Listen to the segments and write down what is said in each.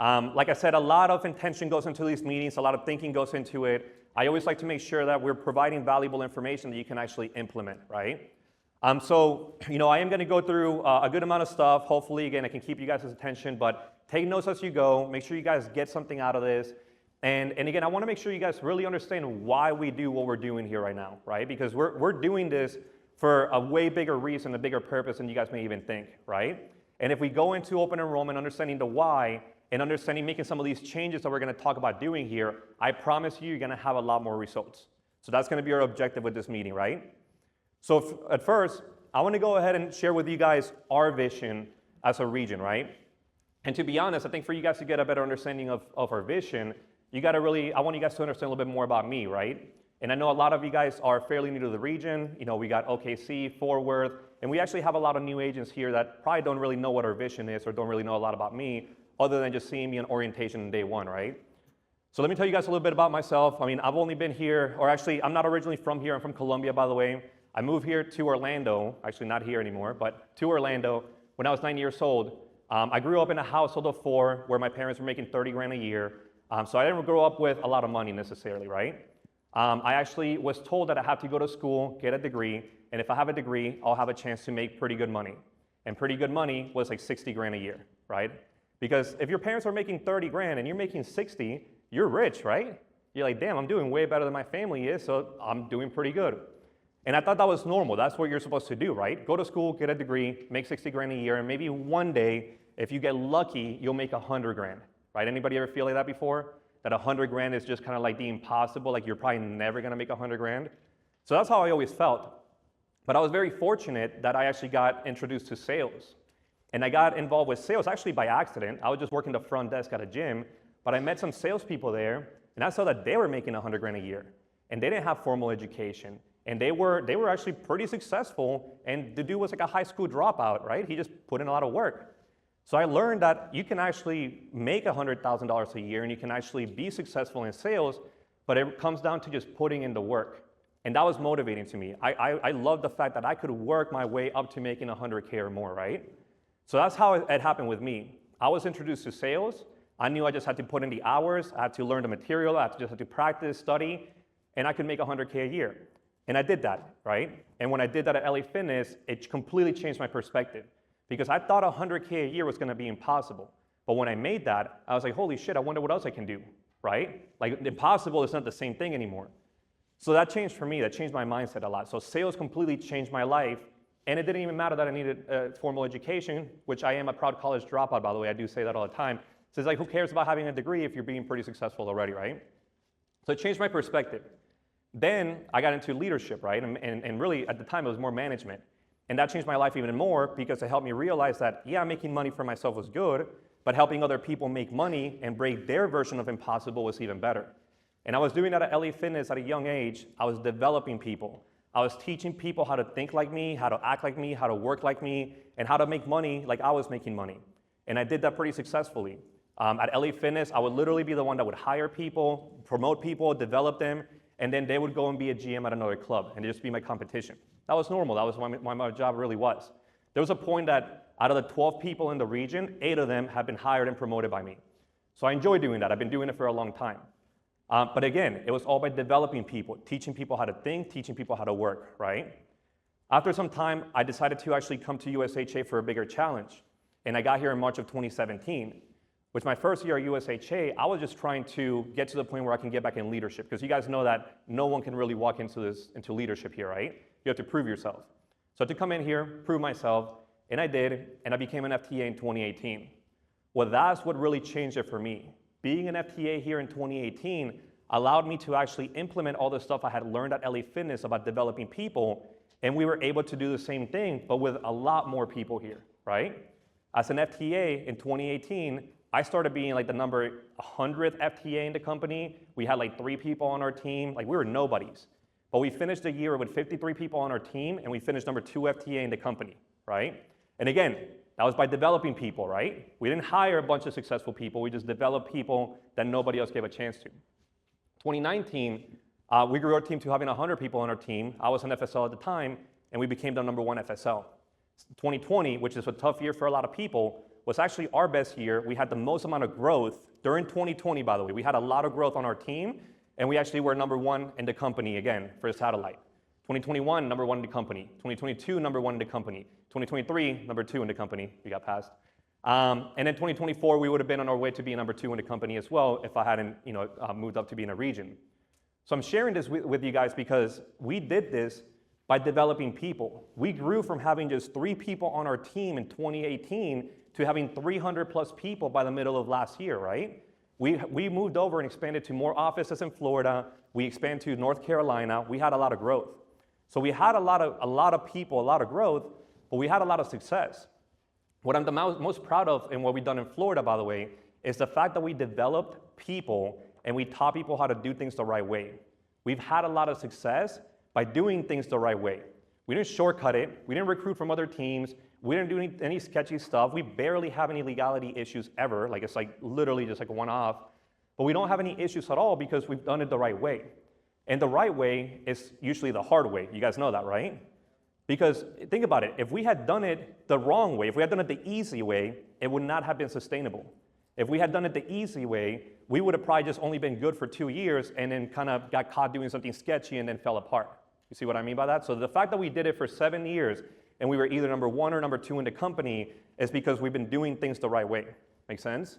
Like I said, a lot of intention goes into these meetings, a lot of thinking goes into it. I always like to make sure that we're providing valuable information that you can actually implement, right? So, I am going to go through a good amount of stuff. Hopefully, again, I can keep you guys' attention, but take notes as you go. Make sure you guys get something out of this. And again, I want to make sure you guys really understand why we do what we're doing here right now, right? Because we're doing this for a way bigger reason, a bigger purpose than you guys may even think, right? And if we go into open enrollment, understanding the why, and understanding making some of these changes that we're going to talk about doing here, I promise you're going to have a lot more results. So that's going to be our objective with this meeting, right? So at first, I want to go ahead and share with you guys our vision as a region, right? And to be honest, I think for you guys to get a better understanding of our vision, I want you guys to understand a little bit more about me, right? And I know a lot of you guys are fairly new to the region. We got OKC, Fort Worth, and we actually have a lot of new agents here that probably don't really know what our vision is or don't really know a lot about me other than just seeing me in orientation on day one, right? So let me tell you guys a little bit about myself. I've only been here, or actually, I'm not originally from here. I'm from Colombia, by the way. I moved here to Orlando, actually not here anymore, but to Orlando when I was 9 years old. I grew up in a household of 4 where my parents were making 30 grand a year. So I didn't grow up with a lot of money necessarily, right? I actually was told that I had to go to school, get a degree, and if I have a degree, I'll have a chance to make pretty good money. And pretty good money was like 60 grand a year, right? Because if your parents are making 30 grand and you're making 60, you're rich, right? You're like, damn, I'm doing way better than my family is, so I'm doing pretty good. And I thought that was normal. That's what you're supposed to do, right? Go to school, get a degree, make 60 grand a year, and maybe one day, if you get lucky, you'll make 100 grand, right? Anybody ever feel like that before? That 100 grand is just kind of like the impossible, like you're probably never gonna make 100 grand. So that's how I always felt. But I was very fortunate that I actually got introduced to sales. And I got involved with sales actually by accident. I was just working the front desk at a gym, but I met some salespeople there, and I saw that they were making 100 grand a year. And they didn't have formal education. And they were actually pretty successful, and the dude was like a high school dropout, right? He just put in a lot of work. So I learned that you can actually make $100,000 a year, and you can actually be successful in sales, but it comes down to just putting in the work. And that was motivating to me. I love the fact that I could work my way up to making 100K or more, right? So that's how it happened with me. I was introduced to sales. I knew I just had to put in the hours. I had to learn the material. I just had to practice, study, and I could make 100K a year. And I did that, right? And when I did that at LA Fitness, it completely changed my perspective because I thought 100K a year was gonna be impossible. But when I made that, I was like, holy shit, I wonder what else I can do, right? Like impossible is not the same thing anymore. So that changed for me, that changed my mindset a lot. So sales completely changed my life, and it didn't even matter that I needed formal education, which I am a proud college dropout, by the way, I do say that all the time. So it's like, who cares about having a degree if you're being pretty successful already, right? So it changed my perspective. Then I got into leadership, right? And really at the time it was more management. And that changed my life even more because it helped me realize that, yeah, making money for myself was good, but helping other people make money and break their version of impossible was even better. And I was doing that at LA Fitness at a young age. I was developing people. I was teaching people how to think like me, how to act like me, how to work like me, and how to make money like I was making money. And I did that pretty successfully. At LA Fitness, I would literally be the one that would hire people, promote people, develop them, and then they would go and be a GM at another club and just be my competition. That was normal. That was what my job really was. There was a point that out of the 12 people in the region, 8 of them have been hired and promoted by me. So I enjoy doing that. I've been doing it for a long time. But again, it was all by developing people, teaching people how to think, teaching people how to work, right? After some time, I decided to actually come to USHA for a bigger challenge. And I got here in March of 2017. Which my first year at USHA, I was just trying to get to the point where I can get back in leadership. Because you guys know that no one can really walk into leadership here, right? You have to prove yourself. So to come in here, prove myself, and I did, and I became an FTA in 2018. Well, that's what really changed it for me. Being an FTA here in 2018 allowed me to actually implement all the stuff I had learned at LA Fitness about developing people, and we were able to do the same thing, but with a lot more people here, right? As an FTA in 2018, I started being like the number 100th FTA in the company. We had like 3 people on our team. Like we were nobodies. But we finished the year with 53 people on our team, and we finished number 2 FTA in the company, right? And again, that was by developing people, right? We didn't hire a bunch of successful people. We just developed people that nobody else gave a chance to. 2019, we grew our team to having 100 people on our team. I was an FSL at the time, and we became the number 1 FSL. 2020, which is a tough year for a lot of people, was actually our best year. We had the most amount of growth during 2020, by the way. We had a lot of growth on our team, and we actually were number one in the company again for satellite. 2021, number one in the company. 2022, number one in the company. 2023, number two in the company. We got passed. And then 2024, we would have been on our way to being number two in the company as well if I hadn't, moved up to be in a region. So I'm sharing this with you guys because we did this by developing people. We grew from having just 3 people on our team in 2018 to having 300 plus people by the middle of last year, right? We moved over and expanded to more offices in Florida. We expanded to North Carolina. We had a lot of growth. So we had a lot of people, a lot of growth, but we had a lot of success. What I'm the most proud of and what we've done in Florida, by the way, is the fact that we developed people and we taught people how to do things the right way. We've had a lot of success by doing things the right way. We didn't shortcut it. We didn't recruit from other teams. We didn't do any sketchy stuff. We barely have any legality issues ever. Like it's like literally just like a one-off. But we don't have any issues at all because we've done it the right way. And the right way is usually the hard way. You guys know that, right? Because think about it. If we had done it the wrong way, if we had done it the easy way, it would not have been sustainable. If we had done it the easy way, we would have probably just only been good for 2 years and then kind of got caught doing something sketchy and then fell apart. You see what I mean by that? So the fact that we did it for 7 years and we were either number 1 or number 2 in the company is because we've been doing things the right way. Make sense?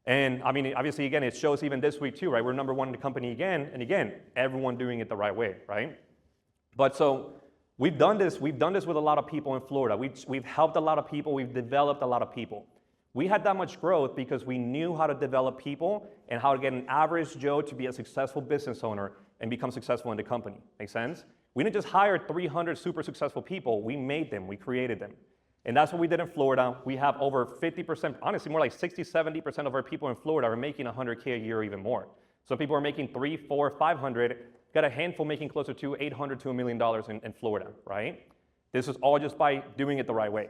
And I mean, obviously, again, it shows even this week too, right? We're number 1 in the company again, and again, everyone doing it the right way, right? But so we've done this with a lot of people in Florida. We've helped a lot of people. We've developed a lot of people. We had that much growth because we knew how to develop people and how to get an average Joe to be a successful business owner and become successful in the company. Make sense? We didn't just hire 300 super successful people. We made them. We created them. And that's what we did in Florida. We have over 50%, honestly, more like 60, 70% of our people in Florida are making $100K a year or even more. Some people are making 3, 4, 500. Got a handful making closer to $800 to $1 million in Florida, right? This is all just by doing it the right way.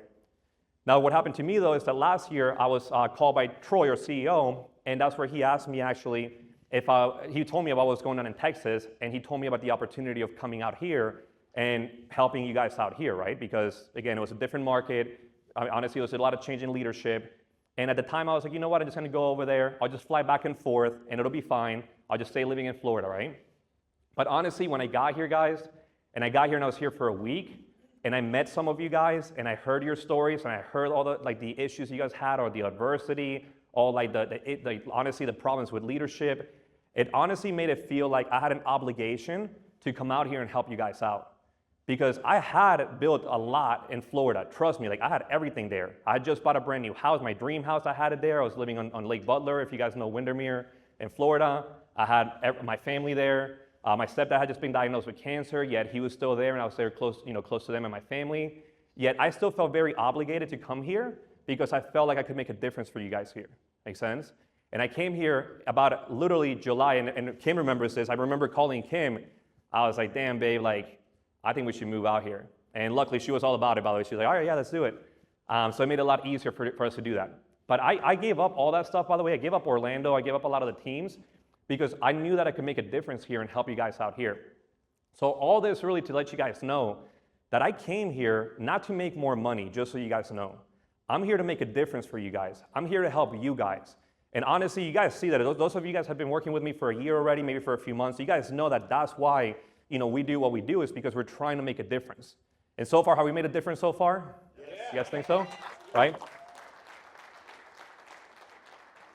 Now, what happened to me, though, is that last year I was called by Troy, our CEO, and that's where he asked me actually if he told me about what was going on in Texas, and he told me about the opportunity of coming out here and helping you guys out here, right? Because, again, it was a different market. Honestly, there was a lot of change in leadership. And at the time, I was like, you know what? I'm just going to go over there. I'll just fly back and forth, and it'll be fine. I'll just stay living in Florida, right? But honestly, when I got here, guys, and I was here for a week, and I met some of you guys, and I heard your stories, and I heard all the issues you guys had, or the adversity, all honestly the problems with leadership. It honestly made it feel like I had an obligation to come out here and help you guys out, because I had built a lot in Florida. Trust me, I had everything there. I had just bought a brand new house, my dream house. I had it there. I was living on Lake Butler, if you guys know Windermere, in Florida. I had my family there. My stepdad had just been diagnosed with cancer, yet he was still there, and I was there close to them and my family. Yet I still felt very obligated to come here because I felt like I could make a difference for you guys here. Make sense? And I came here about literally July, and Kim remembers this. I remember calling Kim. I was like, damn, babe, I think we should move out here. And luckily, she was all about it, by the way. She was like, all right, yeah, let's do it. So it made it a lot easier for us to do that. But I gave up all that stuff, by the way. I gave up Orlando. I gave up a lot of the teams because I knew that I could make a difference here and help you guys out here. So all this really to let you guys know that I came here not to make more money, just so you guys know. I'm here to make a difference for you guys. I'm here to help you guys. And honestly, you guys see that. Those of you guys have been working with me for a year already, maybe for a few months. You guys know that that's why we do what we do, is because we're trying to make a difference. And so far, have we made a difference so far? Yeah. You guys think so? Right?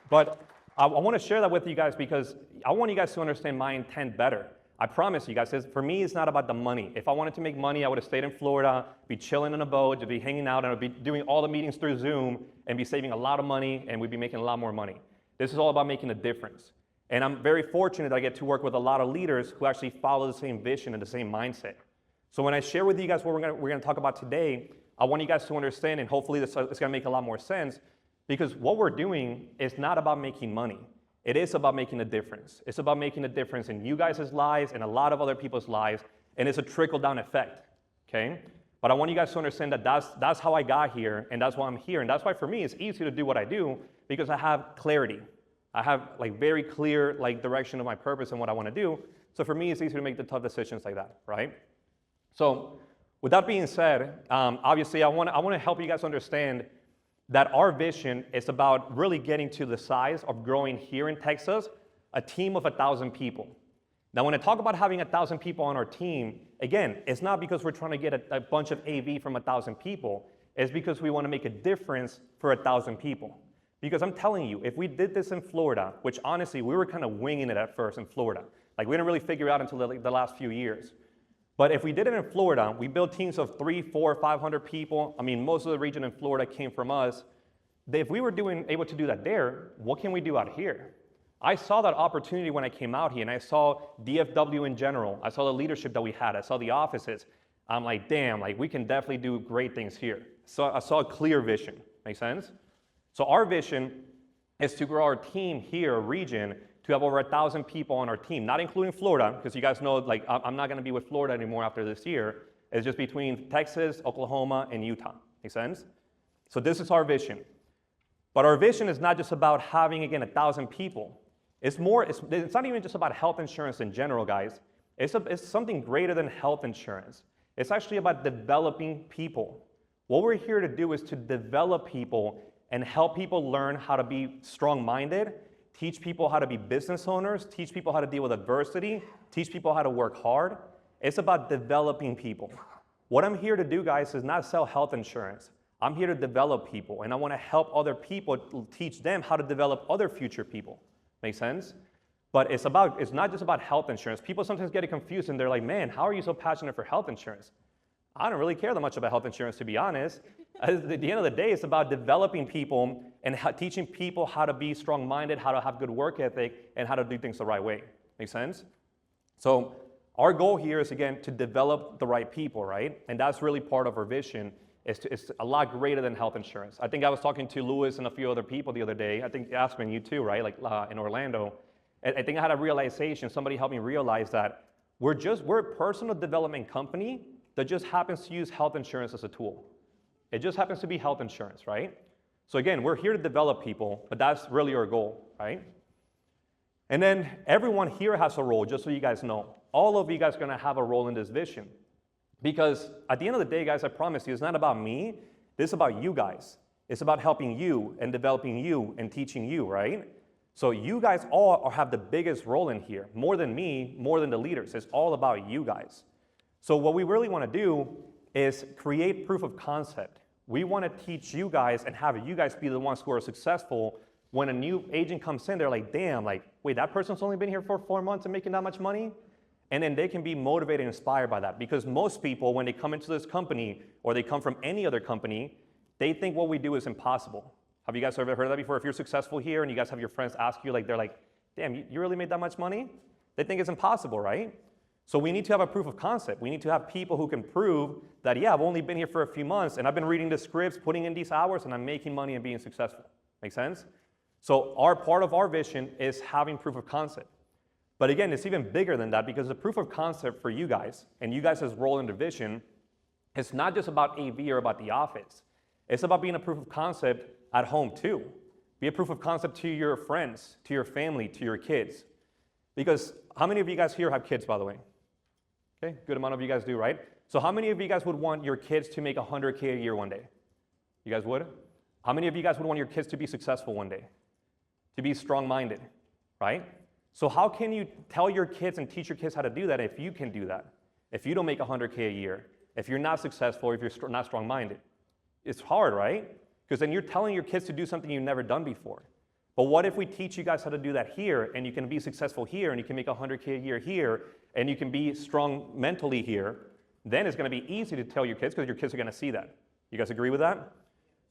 But I want to share that with you guys because I want you guys to understand my intent better. I promise you guys, for me, it's not about the money. If I wanted to make money, I would have stayed in Florida, be chilling in a boat, to be hanging out, and I'd be doing all the meetings through Zoom and be saving a lot of money, and we'd be making a lot more money. This is all about making a difference. And I'm very fortunate that I get to work with a lot of leaders who actually follow the same vision and the same mindset. So when I share with you guys what we're going to talk about today, I want you guys to understand, and hopefully it's going to make a lot more sense, because what we're doing is not about making money. It is about making a difference. It's about making a difference in you guys' lives and a lot of other people's lives, and it's a trickle-down effect, okay? But I want you guys to understand that that's how I got here, and that's why I'm here, and that's why for me it's easy to do what I do, because I have clarity. I have very clear direction of my purpose and what I want to do. So for me, it's easy to make the tough decisions like that, right? So with that being said, obviously I want to help you guys understand that our vision is about really getting to the size of growing here in Texas, a team of 1,000 people. Now, when I talk about having 1,000 people on our team, again, it's not because we're trying to get a bunch of AV from 1,000 people. It's because we want to make a difference for 1,000 people. Because I'm telling you, if we did this in Florida, which honestly, we were kind of winging it at first in Florida. Like, we didn't really figure it out until the last few years. But if we did it in Florida, we built teams of 300, 400, 500 people. I mean, most of the region in Florida came from us. If we were able to do that there, what can we do out here? I saw that opportunity when I came out here, and I saw DFW in general. I saw the leadership that we had. I saw the offices. I'm like, damn, like, we can definitely do great things here. So I saw a clear vision. Make sense? So our vision is to grow our team here, region, to have over 1,000 people on our team, not including Florida, because you guys know, like, I'm not going to be with Florida anymore after this year. It's just between Texas, Oklahoma, and Utah. Make sense? So this is our vision. But our vision is not just about having, again, 1,000 people. It's not even just about health insurance in general, guys. It's something greater than health insurance. It's actually about developing people. What we're here to do is to develop people and help people learn how to be strong-minded, teach people how to be business owners, teach people how to deal with adversity, teach people how to work hard. It's about developing people. What I'm here to do, guys, is not sell health insurance. I'm here to develop people, and I want to help other people, teach them how to develop other future people. Make sense? But it's not just about health insurance. People sometimes get it confused, and they're like, man, how are you so passionate for health insurance? I don't really care that much about health insurance, to be honest. At the end of the day, it's about developing people and teaching people how to be strong-minded, how to have good work ethic, and how to do things the right way. Make sense? So our goal here is, again, to develop the right people, right? And that's really part of our vision. It's a lot greater than health insurance. I think I was talking to Louis and a few other people the other day. I think Aspen, you too, right? Like in Orlando. I think I had a realization. Somebody helped me realize that we're a personal development company that just happens to use health insurance as a tool. It just happens to be health insurance, right? So again, we're here to develop people, but that's really our goal, right? And then everyone here has a role, just so you guys know. All of you guys are going to have a role in this vision. Because at the end of the day, guys, I promise you, it's not about me. This is about you guys. It's about helping you and developing you and teaching you, right? So you guys all have the biggest role in here, more than me, more than the leaders. It's all about you guys. So what we really want to do is create proof of concept. We want to teach you guys and have you guys be the ones who are successful. When a new agent comes in, they're like, damn, like, wait, that person's only been here for 4 months and making that much money? And then they can be motivated and inspired by that. Because most people, when they come into this company or they come from any other company, they think what we do is impossible. Have you guys ever heard of that before? If you're successful here and you guys have your friends ask you, like, they're like, damn, you really made that much money? They think it's impossible, right? So we need to have a proof of concept. We need to have people who can prove that, yeah, I've only been here for a few months and I've been reading the scripts, putting in these hours, and I'm making money and being successful. Make sense? So part of our vision is having proof of concept. But again, it's even bigger than that, because the proof of concept for you guys and you guys' role in the vision, it's not just about AV or about the office. It's about being a proof of concept at home too. Be a proof of concept to your friends, to your family, to your kids. Because how many of you guys here have kids, by the way? Okay, good amount of you guys do, right? So how many of you guys would want your kids to make $100K a year one day? You guys would? How many of you guys would want your kids to be successful one day? To be strong-minded, right? So how can you tell your kids and teach your kids how to do that if you can do that? If you don't make $100K a year, if you're not successful, or if you're not strong-minded? It's hard, right? Because then you're telling your kids to do something you've never done before. But what if we teach you guys how to do that here, and you can be successful here, and you can make $100K a year here, and you can be strong mentally here? Then it's going to be easy to tell your kids, because your kids are going to see that. You guys agree with that?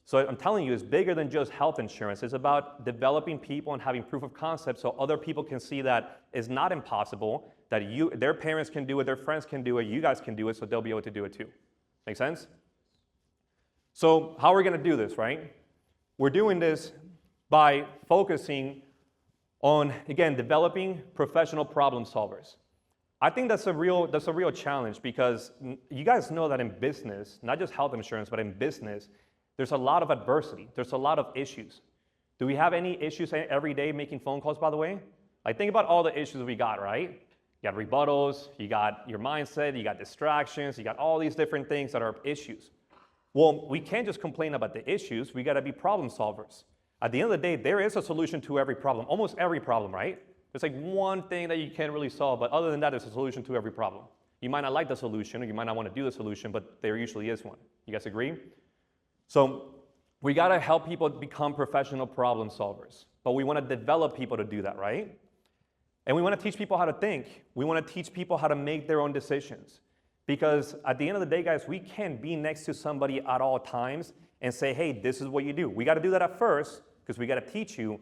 So I'm telling you, it's bigger than just health insurance. It's about developing people and having proof of concept so other people can see that it's not impossible, that their parents can do it, their friends can do it, you guys can do it, so they'll be able to do it too. Make sense? So how are we going to do this, right? We're doing this by focusing on, again, developing professional problem solvers. I think that's a real challenge, because you guys know that in business, not just health insurance, but in business, there's a lot of adversity. There's a lot of issues. Do we have any issues every day making phone calls, by the way? Like, think about all the issues we got, right? You got rebuttals, you got your mindset, you got distractions, you got all these different things that are issues. Well, we can't just complain about the issues. We got to be problem solvers. At the end of the day, there is a solution to every problem, almost every problem, right? There's like one thing that you can't really solve, but other than that, there's a solution to every problem. You might not like the solution, or you might not want to do the solution, but there usually is one. You guys agree? So we got to help people become professional problem solvers, but we want to develop people to do that, right? And we want to teach people how to think. We want to teach people how to make their own decisions. Because at the end of the day, guys, we can't be next to somebody at all times and say, hey, this is what you do. We got to do that at first because we got to teach you.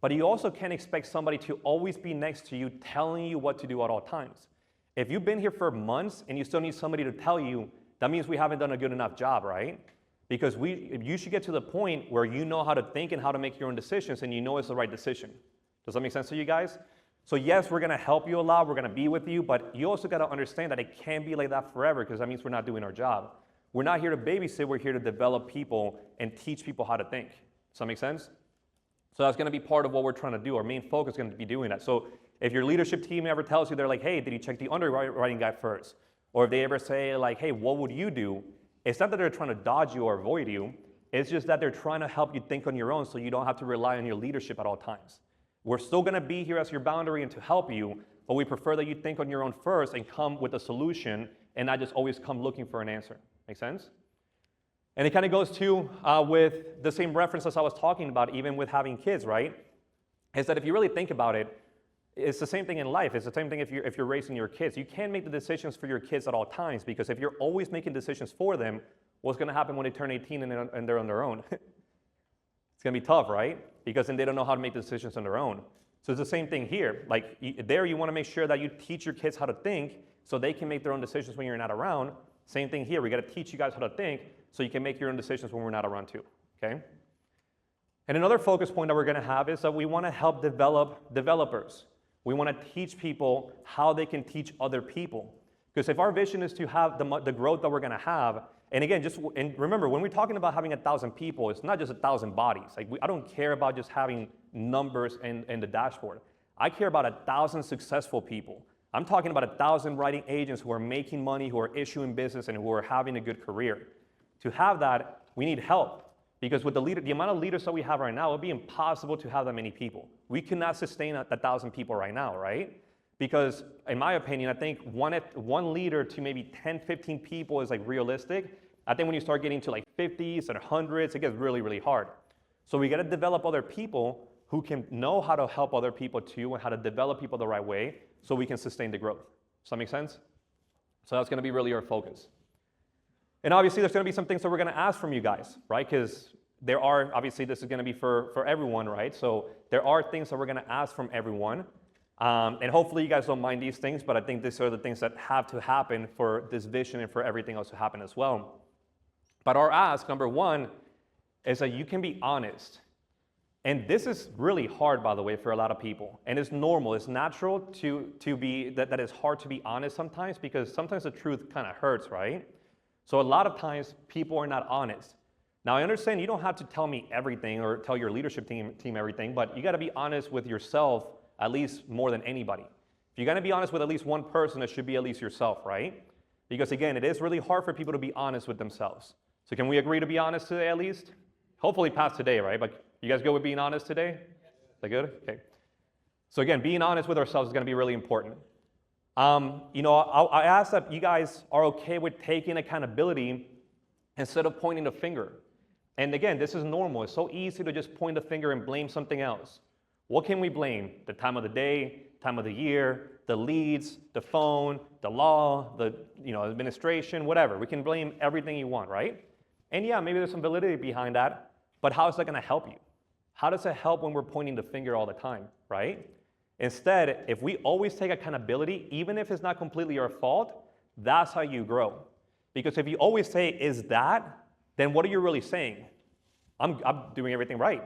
But you also can't expect somebody to always be next to you telling you what to do at all times. If you've been here for months and you still need somebody to tell you, that means we haven't done a good enough job, right? Because you should get to the point where you know how to think and how to make your own decisions and you know it's the right decision. Does that make sense to you guys? So yes, we're going to help you a lot. We're going to be with you, but you also got to understand that it can't be like that forever because that means we're not doing our job. We're not here to babysit. We're here to develop people and teach people how to think. Does that make sense? So that's going to be part of what we're trying to do. Our main focus is going to be doing that. So if your leadership team ever tells you, they're like, hey, did you check the underwriting guide first? Or if they ever say like, hey, what would you do? It's not that they're trying to dodge you or avoid you. It's just that they're trying to help you think on your own so you don't have to rely on your leadership at all times. We're still going to be here as your boundary and to help you, but we prefer that you think on your own first and come with a solution and not just always come looking for an answer. Make sense? And it kind of goes to with the same reference as I was talking about, even with having kids, right? Is that if you really think about it, it's the same thing in life. It's the same thing if you're raising your kids. You can't make the decisions for your kids at all times because if you're always making decisions for them, what's going to happen when they turn 18 and they're on their own? It's going to be tough, right? Because then they don't know how to make decisions on their own. So it's the same thing here. Like there you want to make sure that you teach your kids how to think so they can make their own decisions when you're not around. Same thing here. We got to teach you guys how to think so you can make your own decisions when we're not around too, okay? And another focus point that we're going to have is that we want to help develop developers. We want to teach people how they can teach other people. Because if our vision is to have the growth that we're going to have, and again, and remember, when we're talking about having 1,000 people, it's not just 1,000 bodies. Like I don't care about just having numbers in the dashboard. I care about 1,000 successful people. I'm talking about 1,000 writing agents who are making money, who are issuing business, and who are having a good career. To have that, we need help. Because with the amount of leaders that we have right now, it would be impossible to have that many people. We cannot sustain 1,000 people right now, right? Because in my opinion, I think one leader to maybe 10, 15 people is like realistic. I think when you start getting to like 50s and 100s, it gets really, really hard. So we got to develop other people who can know how to help other people too and how to develop people the right way so we can sustain the growth. Does that make sense? So that's going to be really our focus. And obviously there's going to be some things that we're going to ask from you guys, right? Because there are, obviously this is going to be for everyone, right? So there are things that we're going to ask from everyone. And hopefully you guys don't mind these things, but I think these are the things that have to happen for this vision and for everything else to happen as well. But our ask, number one, is that you can be honest. And this is really hard, by the way, for a lot of people. And it's normal, it's natural to be, that it's hard to be honest sometimes because sometimes the truth kind of hurts, right? So a lot of times people are not honest. Now I understand you don't have to tell me everything or tell your leadership team everything, but you got to be honest with yourself at least more than anybody. If you're going to be honest with at least one person, it should be at least yourself, right? Because again, it is really hard for people to be honest with themselves. So can we agree to be honest today at least? Hopefully past today, right? But you guys good with being honest today? Is that good? Okay. So again, being honest with ourselves is going to be really important. I ask that you guys are okay with taking accountability instead of pointing a finger. And again, this is normal. It's so easy to just point a finger and blame something else. What can we blame? The time of the day, time of the year, the leads, the phone, the law, the administration, whatever. We can blame everything you want, right? And yeah, maybe there's some validity behind that, but how is that going to help you? How does it help when we're pointing the finger all the time, right? Instead, if we always take accountability, even if it's not completely our fault, that's how you grow. Because if you always say, is that, then what are you really saying? I'm doing everything right.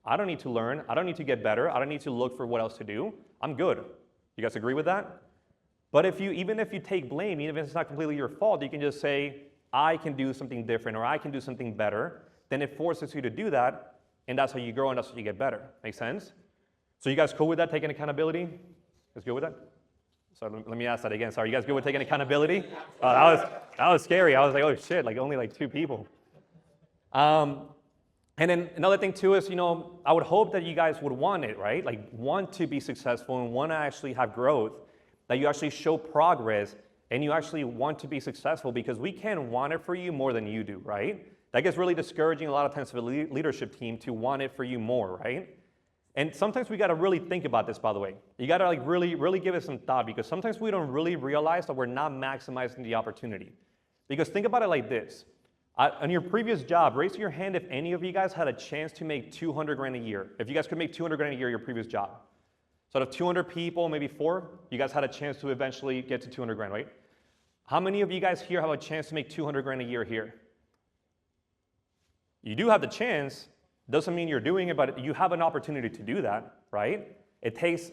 I don't need to learn. I don't need to get better. I don't need to look for what else to do. I'm good. You guys agree with that? But even if you take blame, even if it's not completely your fault, you can just say, I can do something different or I can do something better. Then it forces you to do that, and that's how you grow and that's how you get better. Make sense? So you guys cool with that, taking accountability? You guys good with that? Sorry, let me ask that again. Sorry, you guys good with taking accountability? That was scary. I was like, oh shit, like only like 2 people. And then another thing too is, I would hope that you guys would want it, right? Like want to be successful and want to actually have growth, that you actually show progress and you actually want to be successful, because we can want it for you more than you do, right? That gets really discouraging a lot of times for the leadership team to want it for you more, right? And sometimes we got to really think about this, by the way. You got to like really give it some thought, because sometimes we don't really realize that we're not maximizing the opportunity. Because think about it like this. On your previous job, raise your hand if any of you guys had a chance to make 200 grand a year. If you guys could make 200 grand a year your previous job. So out of 200 people, maybe 4, you guys had a chance to eventually get to 200 grand, right? How many of you guys here have a chance to make 200 grand a year here? You do have the chance. Doesn't mean you're doing it, but you have an opportunity to do that, right? It takes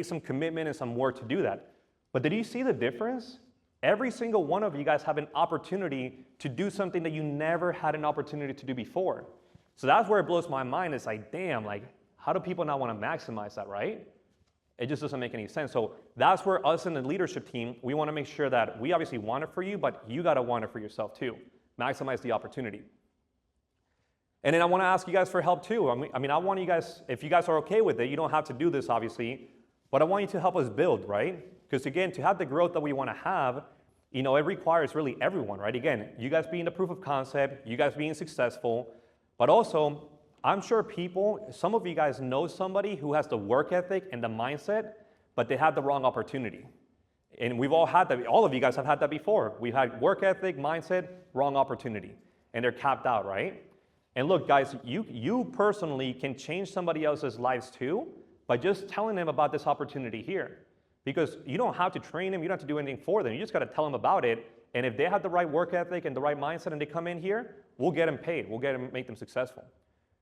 some commitment and some work to do that. But did you see the difference? Every single one of you guys have an opportunity to do something that you never had an opportunity to do before. So that's where it blows my mind. It's like, damn, like, how do people not want to maximize that, right? It just doesn't make any sense. So that's where us in the leadership team, we want to make sure that we obviously want it for you, but you got to want it for yourself too. Maximize the opportunity. And then I want to ask you guys for help too. I mean, I want you guys, if you guys are okay with it, you don't have to do this obviously, but I want you to help us build, right? Because again, to have the growth that we want to have, it requires really everyone, right? Again, you guys being the proof of concept, you guys being successful, but also, I'm sure some of you guys know somebody who has the work ethic and the mindset, but they had the wrong opportunity. And we've all had that, all of you guys have had that before. We've had work ethic, mindset, wrong opportunity, and they're capped out, right? And look, guys, you personally can change somebody else's lives too by just telling them about this opportunity here. Because you don't have to train them, you don't have to do anything for them. You just got to tell them about it. And if they have the right work ethic and the right mindset and they come in here, we'll get them paid. We'll make them successful.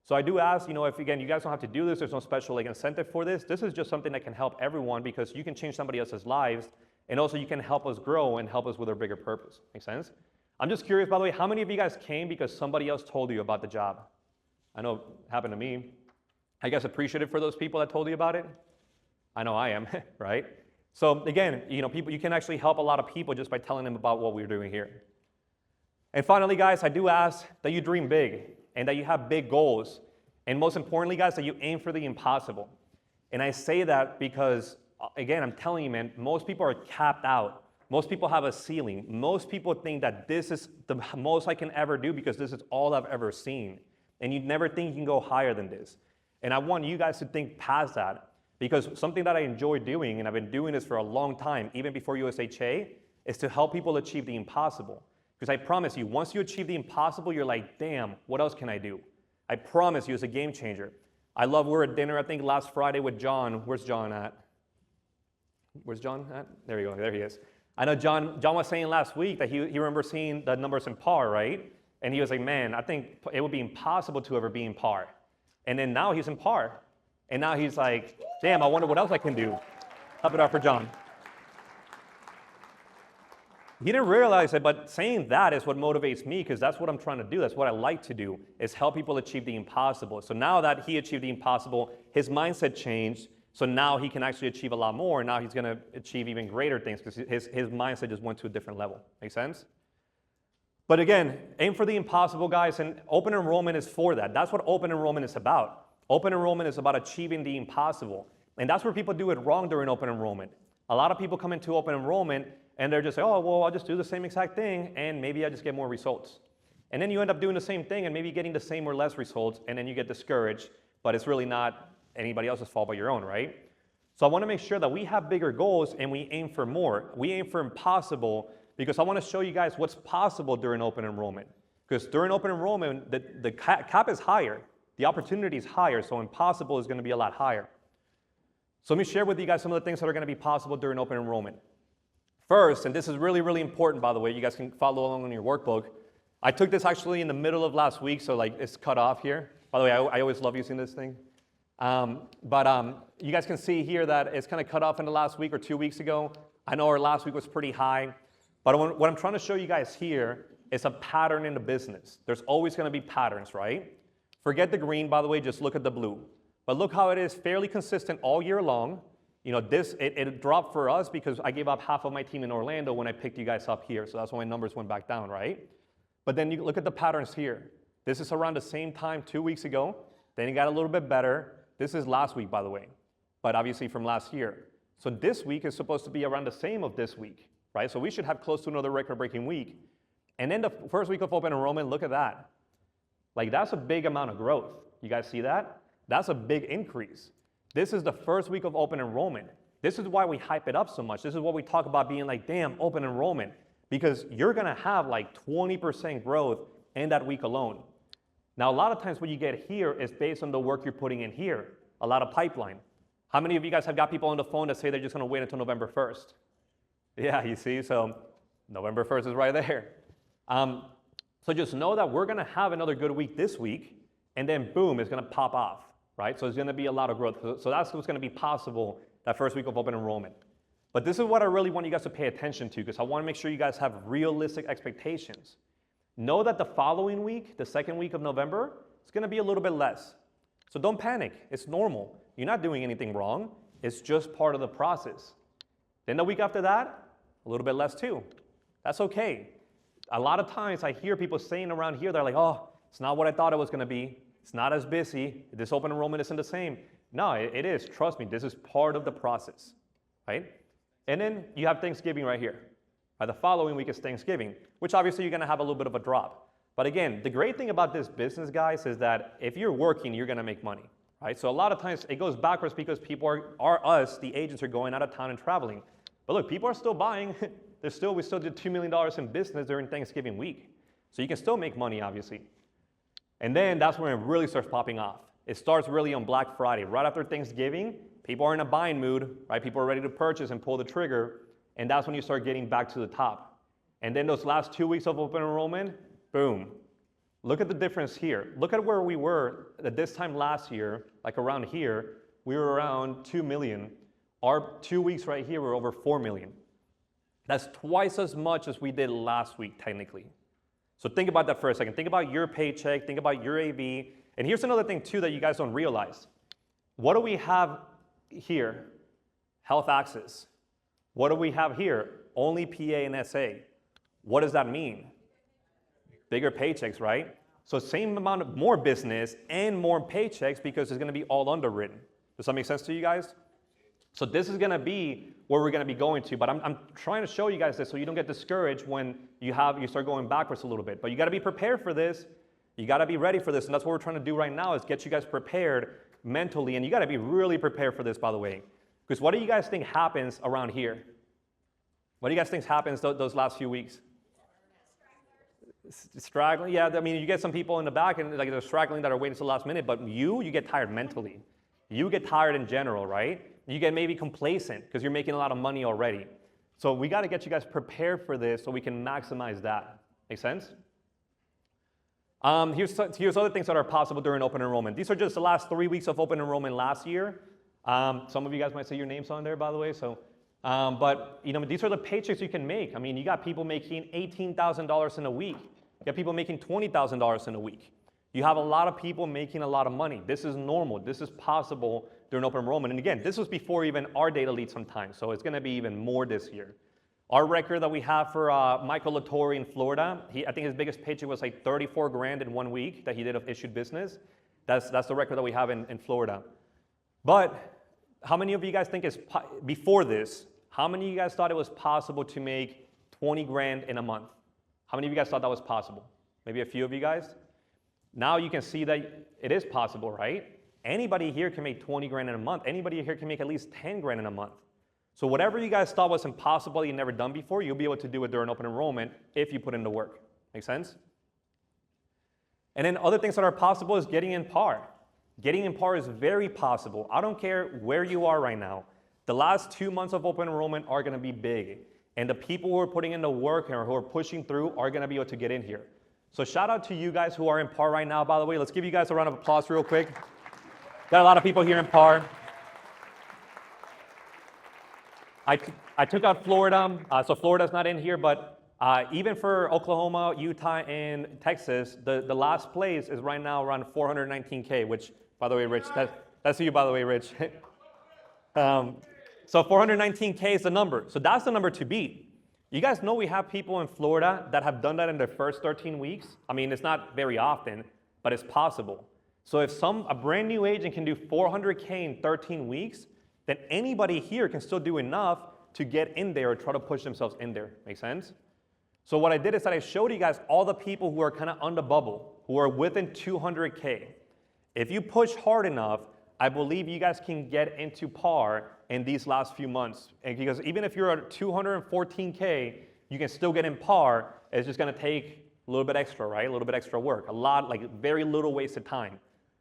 So I do ask, if again, you guys don't have to do this, there's no special incentive for this. This is just something that can help everyone, because you can change somebody else's lives, and also you can help us grow and help us with our bigger purpose. Make sense? I'm just curious, by the way, how many of you guys came because somebody else told you about the job? I know it happened to me. I guess appreciative for those people that told you about it. I know I am, right? So again, you can actually help a lot of people just by telling them about what we're doing here. And finally, guys, I do ask that you dream big and that you have big goals. And most importantly, guys, that you aim for the impossible. And I say that because, again, I'm telling you, man, most people are capped out. Most people have a ceiling. Most people think that this is the most I can ever do because this is all I've ever seen. And you never think you can go higher than this. And I want you guys to think past that. Because something that I enjoy doing, and I've been doing this for a long time, even before USHA, is to help people achieve the impossible. Because I promise you, once you achieve the impossible, you're like, damn, what else can I do? I promise you, it's a game changer. We were at dinner, I think, last Friday with John. Where's John at? Where's John at? There you go, there he is. I know John was saying last week that he remembers seeing the numbers in par, right? And he was like, man, I think it would be impossible to ever be in par. And then now he's in par. And now he's like, damn, I wonder what else I can do. Clap it up for John. He didn't realize it, but saying that is what motivates me, because that's what I'm trying to do. That's what I like to do, is help people achieve the impossible. So now that he achieved the impossible, his mindset changed. So now he can actually achieve a lot more. And now he's going to achieve even greater things because his mindset just went to a different level. Make sense? But again, aim for the impossible, guys. And open enrollment is for that. That's what open enrollment is about. Open enrollment is about achieving the impossible. And that's where people do it wrong during open enrollment. A lot of people come into open enrollment and they're just like, oh, well, I'll just do the same exact thing and maybe I just get more results. And then you end up doing the same thing and maybe getting the same or less results, and then you get discouraged, but it's really not anybody else's fault but your own, right? So I want to make sure that we have bigger goals and we aim for more. We aim for impossible because I want to show you guys what's possible during open enrollment. Because during open enrollment, the cap is higher. The opportunity is higher, so impossible is going to be a lot higher. So let me share with you guys some of the things that are going to be possible during open enrollment. First, and this is really, really important, by the way, you guys can follow along on your workbook. I took this actually in the middle of last week, so like it's cut off here. By the way, I always love using this thing. You guys can see here that it's kind of cut off in the last week or 2 weeks ago. I know our last week was pretty high, but what I'm trying to show you guys here is a pattern in the business. There's always going to be patterns, right? Forget the green, by the way, just look at the blue. But look how it is fairly consistent all year long. It dropped for us because I gave up half of my team in Orlando when I picked you guys up here. So that's why my numbers went back down, right? But then you look at the patterns here. This is around the same time 2 weeks ago. Then it got a little bit better. This is last week, by the way, but obviously from last year. So this week is supposed to be around the same of this week, right? So we should have close to another record-breaking week. And then the first week of open enrollment, look at that. Like, that's a big amount of growth. You guys see that? That's a big increase. This is the first week of open enrollment. This is why we hype it up so much. This is what we talk about being like, damn, open enrollment, because you're gonna have like 20% growth in that week alone. Now, a lot of times what you get here is based on the work you're putting in here, a lot of pipeline. How many of you guys have got people on the phone that say they're just gonna wait until November 1st? Yeah, you see, so November 1st is right there. So just know that we're gonna have another good week this week, and then boom, it's gonna pop off, right? So it's gonna be a lot of growth. So that's what's gonna be possible that first week of open enrollment. But this is what I really want you guys to pay attention to, because I wanna make sure you guys have realistic expectations. Know that the following week, the second week of November, it's gonna be a little bit less. So don't panic, it's normal. You're not doing anything wrong, it's just part of the process. Then the week after that, a little bit less too. That's okay. A lot of times I hear people saying around here, they're like, oh, it's not what I thought it was gonna be. It's not as busy. This open enrollment isn't the same. No, it is, trust me, this is part of the process, right? And then you have Thanksgiving right here. The following week is Thanksgiving, which obviously you're gonna have a little bit of a drop. But again, the great thing about this business, guys, is that if you're working, you're gonna make money, right? So a lot of times it goes backwards because people are us, the agents, are going out of town and traveling. But look, people are still buying. We still did $2 million in business during Thanksgiving week. So you can still make money, obviously. And then that's when it really starts popping off. It starts really on Black Friday. Right after Thanksgiving, people are in a buying mood, right? People are ready to purchase and pull the trigger. And that's when you start getting back to the top. And then those last 2 weeks of open enrollment, boom. Look at the difference here. Look at where we were at this time last year, like around here, we were around 2 million. Our 2 weeks right here were over 4 million. That's twice as much as we did last week, technically. So think about that for a second. Think about your paycheck, think about your AV. And here's another thing too that you guys don't realize. What do we have here? Health access. What do we have here? Only PA and SA. What does that mean? Bigger paychecks, right? So same amount of more business and more paychecks because it's gonna be all underwritten. Does that make sense to you guys? So this is gonna be where we're gonna be going to, but I'm trying to show you guys this so you don't get discouraged when you start going backwards a little bit. But you gotta be prepared for this. You gotta be ready for this, and that's what we're trying to do right now is get you guys prepared mentally, and you gotta be really prepared for this, by the way. Because what do you guys think happens around here? What do you guys think happens those last few weeks? Straggling, yeah, I mean, you get some people in the back and like they're straggling that are waiting till the last minute, but you get tired mentally. You get tired in general, right? You get maybe complacent because you're making a lot of money already. So we got to get you guys prepared for this so we can maximize that. Make sense? Here's other things that are possible during open enrollment. These are just the last 3 weeks of open enrollment last year. Some of you guys might see your names on there, by the way. So, but you know, these are the paychecks you can make. I mean, you got people making $18,000 in a week. You got people making $20,000 in a week. You have a lot of people making a lot of money. This is normal. This is possible during open enrollment. And again, this was before even our data lead sometimes, so it's gonna be even more this year. Our record that we have for Michael Latore in Florida, I think his biggest paycheck was like 34 grand in 1 week that he did of issued business. That's the record that we have in Florida. But how many of you guys think before this, how many of you guys thought it was possible to make 20 grand in a month? How many of you guys thought that was possible? Maybe a few of you guys? Now you can see that it is possible, right? Anybody here can make 20 grand in a month. Anybody here can make at least 10 grand in a month. So whatever you guys thought was impossible, you've never done before, you'll be able to do it during open enrollment if you put in the work. Make sense? And then other things that are possible is getting in par. Getting in par is very possible. I don't care where you are right now. The last 2 months of open enrollment are gonna be big. And the people who are putting in the work and who are pushing through are gonna be able to get in here. So shout out to you guys who are in par right now, by the way. Let's give you guys a round of applause real quick. Got a lot of people here in par. I took out Florida, so Florida's not in here, but even for Oklahoma, Utah, and Texas, the last place is right now around 419K, which, by the way, Rich, that's you, by the way, Rich. So 419K is the number. So that's the number to beat. You guys know we have people in Florida that have done that in their first 13 weeks? I mean, it's not very often, but it's possible. So if a brand new agent can do 400K in 13 weeks, then anybody here can still do enough to get in there or try to push themselves in there. Make sense? So what I did is that I showed you guys all the people who are kind of on the bubble, who are within 200K. If you push hard enough, I believe you guys can get into par in these last few months. And because even if you're at 214K, you can still get in par. It's just gonna take a little bit extra, right? A little bit extra work, a lot, like very little wasted time.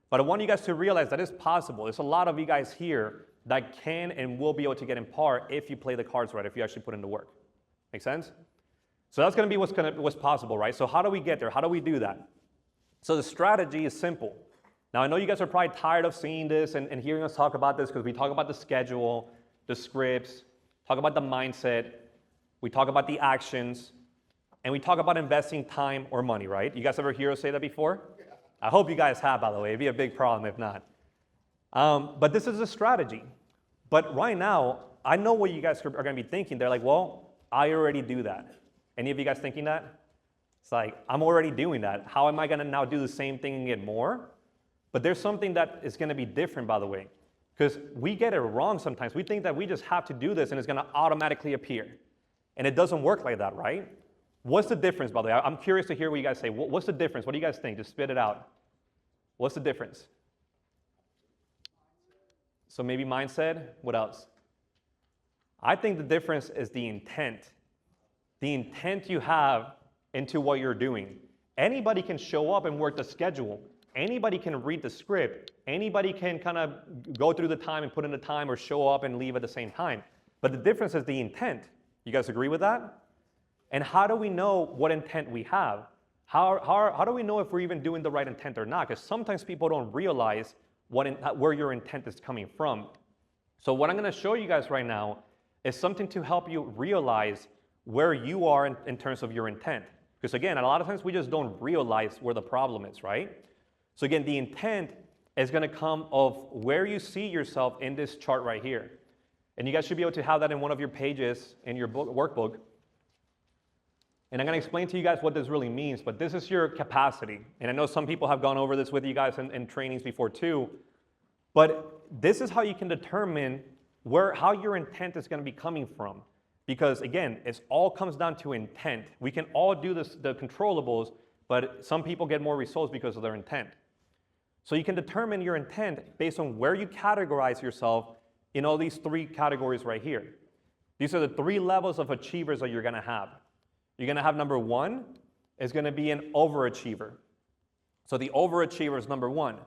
But I want you guys to realize that it's possible. There's a lot of you guys here that can and will be able to get in par if you play the cards right, if you actually put in the work. Make sense? So that's gonna be what's possible, right? So how do we get there? How do we do that? So the strategy is simple. Now I know you guys are probably tired of seeing this and hearing us talk about this because we talk about the schedule, the scripts, talk about the mindset, we talk about the actions, and we talk about investing time or money, right? You guys ever hear us say that before? I hope you guys have, by the way. It'd be a big problem if not. But this is a strategy. But right now, I know what you guys are going to be thinking. They're like, well, I already do that. Any of you guys thinking that? It's like, I'm already doing that. How am I going to now do the same thing and get more? But there's something that is going to be different, by the way. Because we get it wrong sometimes. We think that we just have to do this and it's going to automatically appear. And it doesn't work like that, right? What's the difference, by the way? I'm curious to hear what you guys say. What's the difference? What do you guys think? Just spit it out. What's the difference? So maybe mindset. What else? I think the difference is the intent. The intent you have into what you're doing. Anybody can show up and work the schedule. Anybody can read the script. Anybody can kind of go through the time and put in the time or show up and leave at the same time. But the difference is the intent. You guys agree with that? And how do we know what intent we have? How do we know if we're even doing the right intent or not? Because sometimes people don't realize where your intent is coming from. So what I'm going to show you guys right now is something to help you realize where you are in terms of your intent. Because again, a lot of times we just don't realize where the problem is, right? So again, the intent is going to come of where you see yourself in this chart right here. And you guys should be able to have that in one of your pages in your workbook. And I'm going to explain to you guys what this really means, but this is your capacity. And I know some people have gone over this with you guys in trainings before too. But this is how you can determine how your intent is going to be coming from. Because again, it all comes down to intent. We can all do the controllables, but some people get more results because of their intent. So you can determine your intent based on where you categorize yourself in all these three categories right here. These are the three levels of achievers that you're going to have. You're going to have number one is going to be an overachiever. So the overachiever is number one.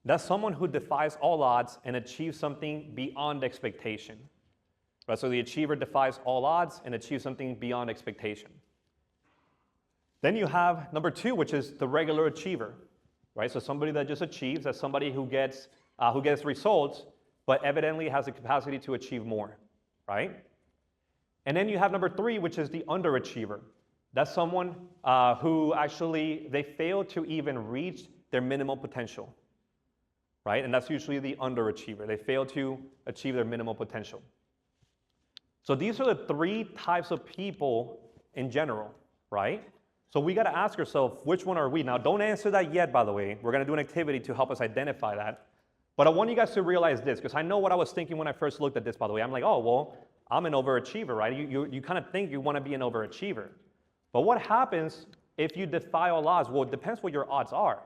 That's someone who defies all odds and achieves something beyond expectation. Right? So the achiever defies all odds and achieves something beyond expectation. Then you have number two, which is the regular achiever. Right? So somebody that just achieves, that's somebody who gets results, but evidently has the capacity to achieve more. Right? And then you have number three, which is the underachiever. That's someone who actually, they fail to even reach their minimal potential, right? And that's usually the underachiever. They fail to achieve their minimal potential. So these are the three types of people in general, right? So we got to ask ourselves, which one are we? Now, don't answer that yet, by the way. We're going to do an activity to help us identify that. But I want you guys to realize this, because I know what I was thinking when I first looked at this, by the way. I'm like, oh, well, I'm an overachiever, right? You kind of think you want to be an overachiever. But what happens if you defy all odds? Well, it depends what your odds are.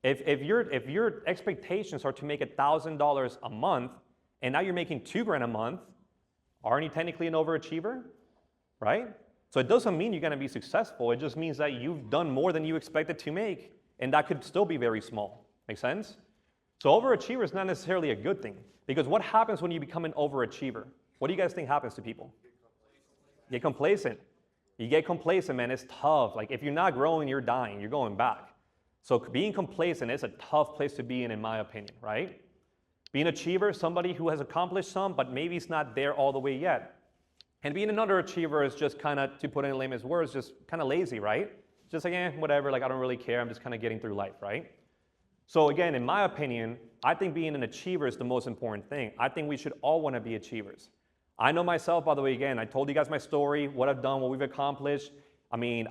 If your expectations are to make $1,000 a month, and now you're making $2,000 a month, aren't you technically an overachiever, right? So it doesn't mean you're going to be successful. It just means that you've done more than you expected to make, and that could still be very small. Make sense? So overachiever is not necessarily a good thing, because what happens when you become an overachiever? What do you guys think happens to people? Get complacent. You get complacent, man. It's tough. Like if you're not growing, you're dying. You're going back. So being complacent is a tough place to be in my opinion, right? Being an achiever, somebody who has accomplished some, but maybe it's not there all the way yet. And being an underachiever is just kind of, to put in layman's words, just kind of lazy, right? Just like, whatever, like I don't really care. I'm just kind of getting through life, right? So again, in my opinion, I think being an achiever is the most important thing. I think we should all want to be achievers. I know myself, by the way, again, I told you guys my story, what I've done, what we've accomplished. I mean,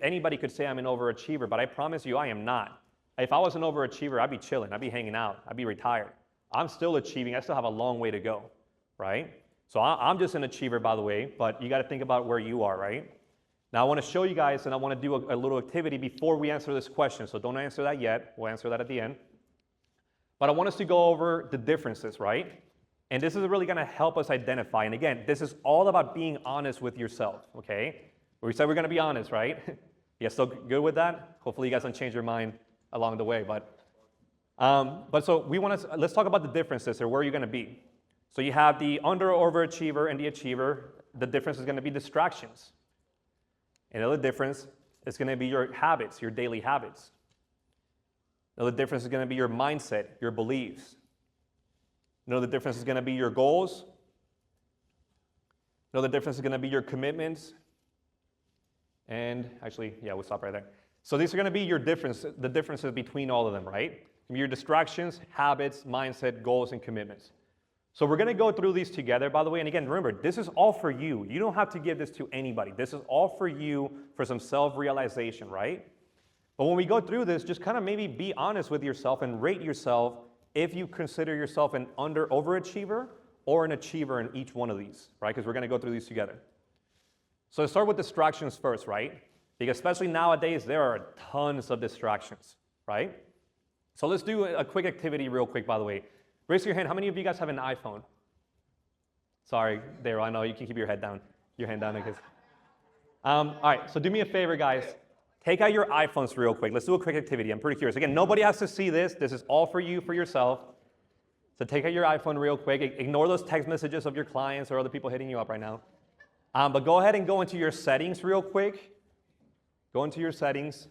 anybody could say I'm an overachiever, but I promise you I am not. If I was an overachiever, I'd be chilling, I'd be hanging out, I'd be retired. I'm still achieving, I still have a long way to go, right? So I'm just an achiever, by the way, but you gotta think about where you are, right? Now I wanna show you guys, and I wanna do a little activity before we answer this question, so don't answer that yet, we'll answer that at the end. But I want us to go over the differences, right? And this is really gonna help us identify, and again, this is all about being honest with yourself, okay? We said we're gonna be honest, right? You guys still good with that? Hopefully you guys don't change your mind along the way, but so let's talk about the differences, or where you're gonna be. So you have the under or overachiever and the achiever. The difference is gonna be distractions. Another difference is gonna be your habits, your daily habits. Another difference is gonna be your mindset, your beliefs. Another difference is gonna be your goals. Another difference is gonna be your commitments. And actually, yeah, we'll stop right there. So these are gonna be the differences between all of them, right? Your distractions, habits, mindset, goals, and commitments. So we're gonna go through these together, by the way, and again, remember, this is all for you. You don't have to give this to anybody. This is all for you for some self-realization, right? But when we go through this, just kind of maybe be honest with yourself and rate yourself if you consider yourself an overachiever or an achiever in each one of these, right? Because we're gonna go through these together. So let's start with distractions first, right? Because especially nowadays, there are tons of distractions, right? So let's do a quick activity real quick, by the way. Raise your hand. How many of you guys have an iPhone? Sorry, Daryl, I know you can keep your head down. Your hand down, I guess. All right, so do me a favor, guys. Take out your iPhones real quick. Let's do a quick activity. I'm pretty curious. Again, nobody has to see this. This is all for you, for yourself. So take out your iPhone real quick. Ignore those text messages of your clients or other people hitting you up right now. But go ahead and go into your settings real quick. Go into your settings.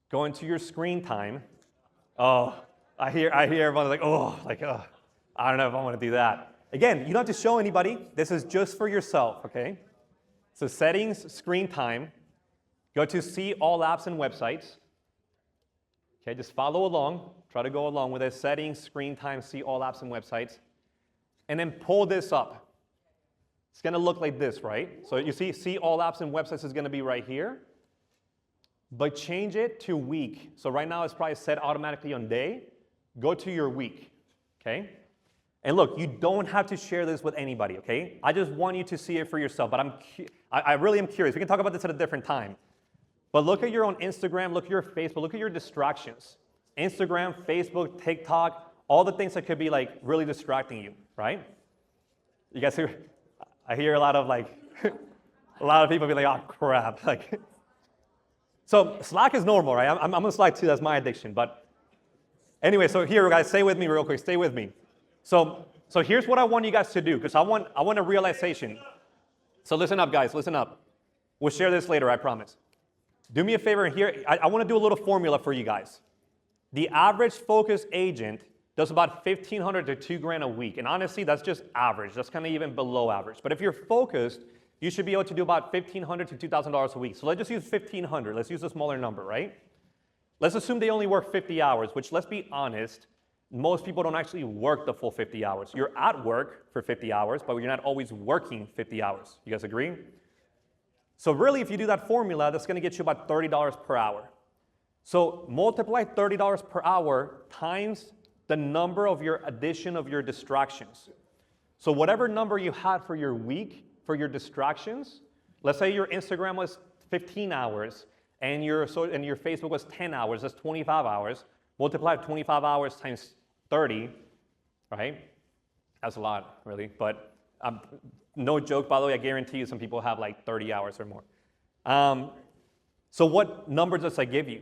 Go into your screen time. Oh, I hear everyone like, I don't know if I want to do that. Again, you don't have to show anybody. This is just for yourself, okay? So settings, screen time. Go to see all apps and websites. Okay, just follow along. Try to go along with it. Settings, screen time, see all apps and websites. And then pull this up. It's going to look like this, right? So you see all apps and websites is going to be right here. But change it to week. So right now it's probably set automatically on day. Go to your week, okay? And look, you don't have to share this with anybody, okay? I just want you to see it for yourself, but I really am curious. We can talk about this at a different time. But look at your own Instagram, look at your Facebook, look at your distractions. Instagram, Facebook, TikTok, all the things that could be like really distracting you, right? You guys hear? I hear a lot of a lot of people be like, oh crap. So Slack is normal, right? I'm on Slack too, that's my addiction. But anyway, so here guys, stay with me real quick, stay with me. So here's what I want you guys to do, because I want a realization. So listen up guys, listen up. We'll share this later, I promise. Do me a favor and here, I want to do a little formula for you guys. The average focus agent does about $1,500 to $2,000 a week. And honestly, that's just average. That's kind of even below average. But if you're focused, you should be able to do about $1,500 to $2,000 a week. So let's just use 1,500. Let's use a smaller number, right? Let's assume they only work 50 hours, which let's be honest, most people don't actually work the full 50 hours. You're at work for 50 hours, but you're not always working 50 hours. You guys agree? So really, if you do that formula, that's going to get you about $30 per hour. So multiply $30 per hour times the number of your addition of your distractions. So whatever number you had for your week, for your distractions, let's say your Instagram was 15 hours and your Facebook was 10 hours, that's 25 hours. Multiply 25 hours times 30, right? That's a lot, really. But no joke, by the way, I guarantee you some people have like 30 hours or more. So what number does that give you?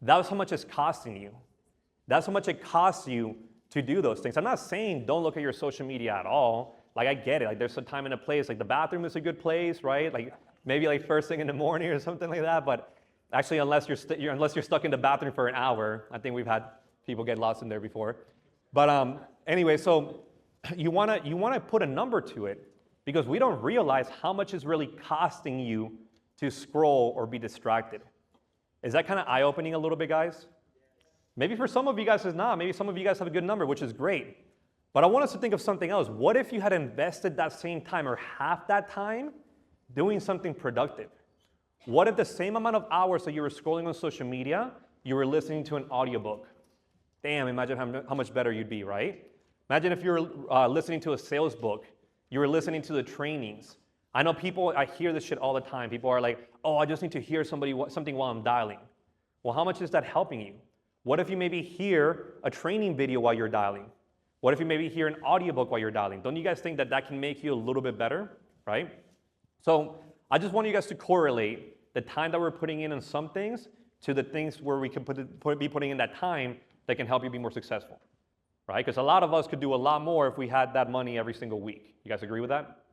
That's how much it's costing you. That's how much it costs you to do those things. I'm not saying don't look at your social media at all. Like, I get it. Like, there's a time and a place. Like, the bathroom is a good place, right? Like, maybe like first thing in the morning or something like that. But actually, unless you're stuck in the bathroom for an hour, I think we've had people get lost in there before. But anyway, so you wanna put a number to it because we don't realize how much is really costing you to scroll or be distracted. Is that kind of eye-opening a little bit, guys? Maybe for some of you guys it's not. Maybe some of you guys have a good number, which is great. But I want us to think of something else. What if you had invested that same time or half that time doing something productive? What if the same amount of hours that you were scrolling on social media, you were listening to an audiobook? Damn, imagine how much better you'd be, right? Imagine if you were listening to a sales book, you were listening to the trainings. I know people, I hear this shit all the time. People are like, oh, I just need to hear something while I'm dialing. Well, how much is that helping you? What if you maybe hear a training video while you're dialing? What if you maybe hear an audiobook while you're dialing? Don't you guys think that that can make you a little bit better, right? So I just want you guys to correlate the time that we're putting in on some things to the things where we can be putting in that time that can help you be more successful, right? Because a lot of us could do a lot more if we had that money every single week. You guys agree with that?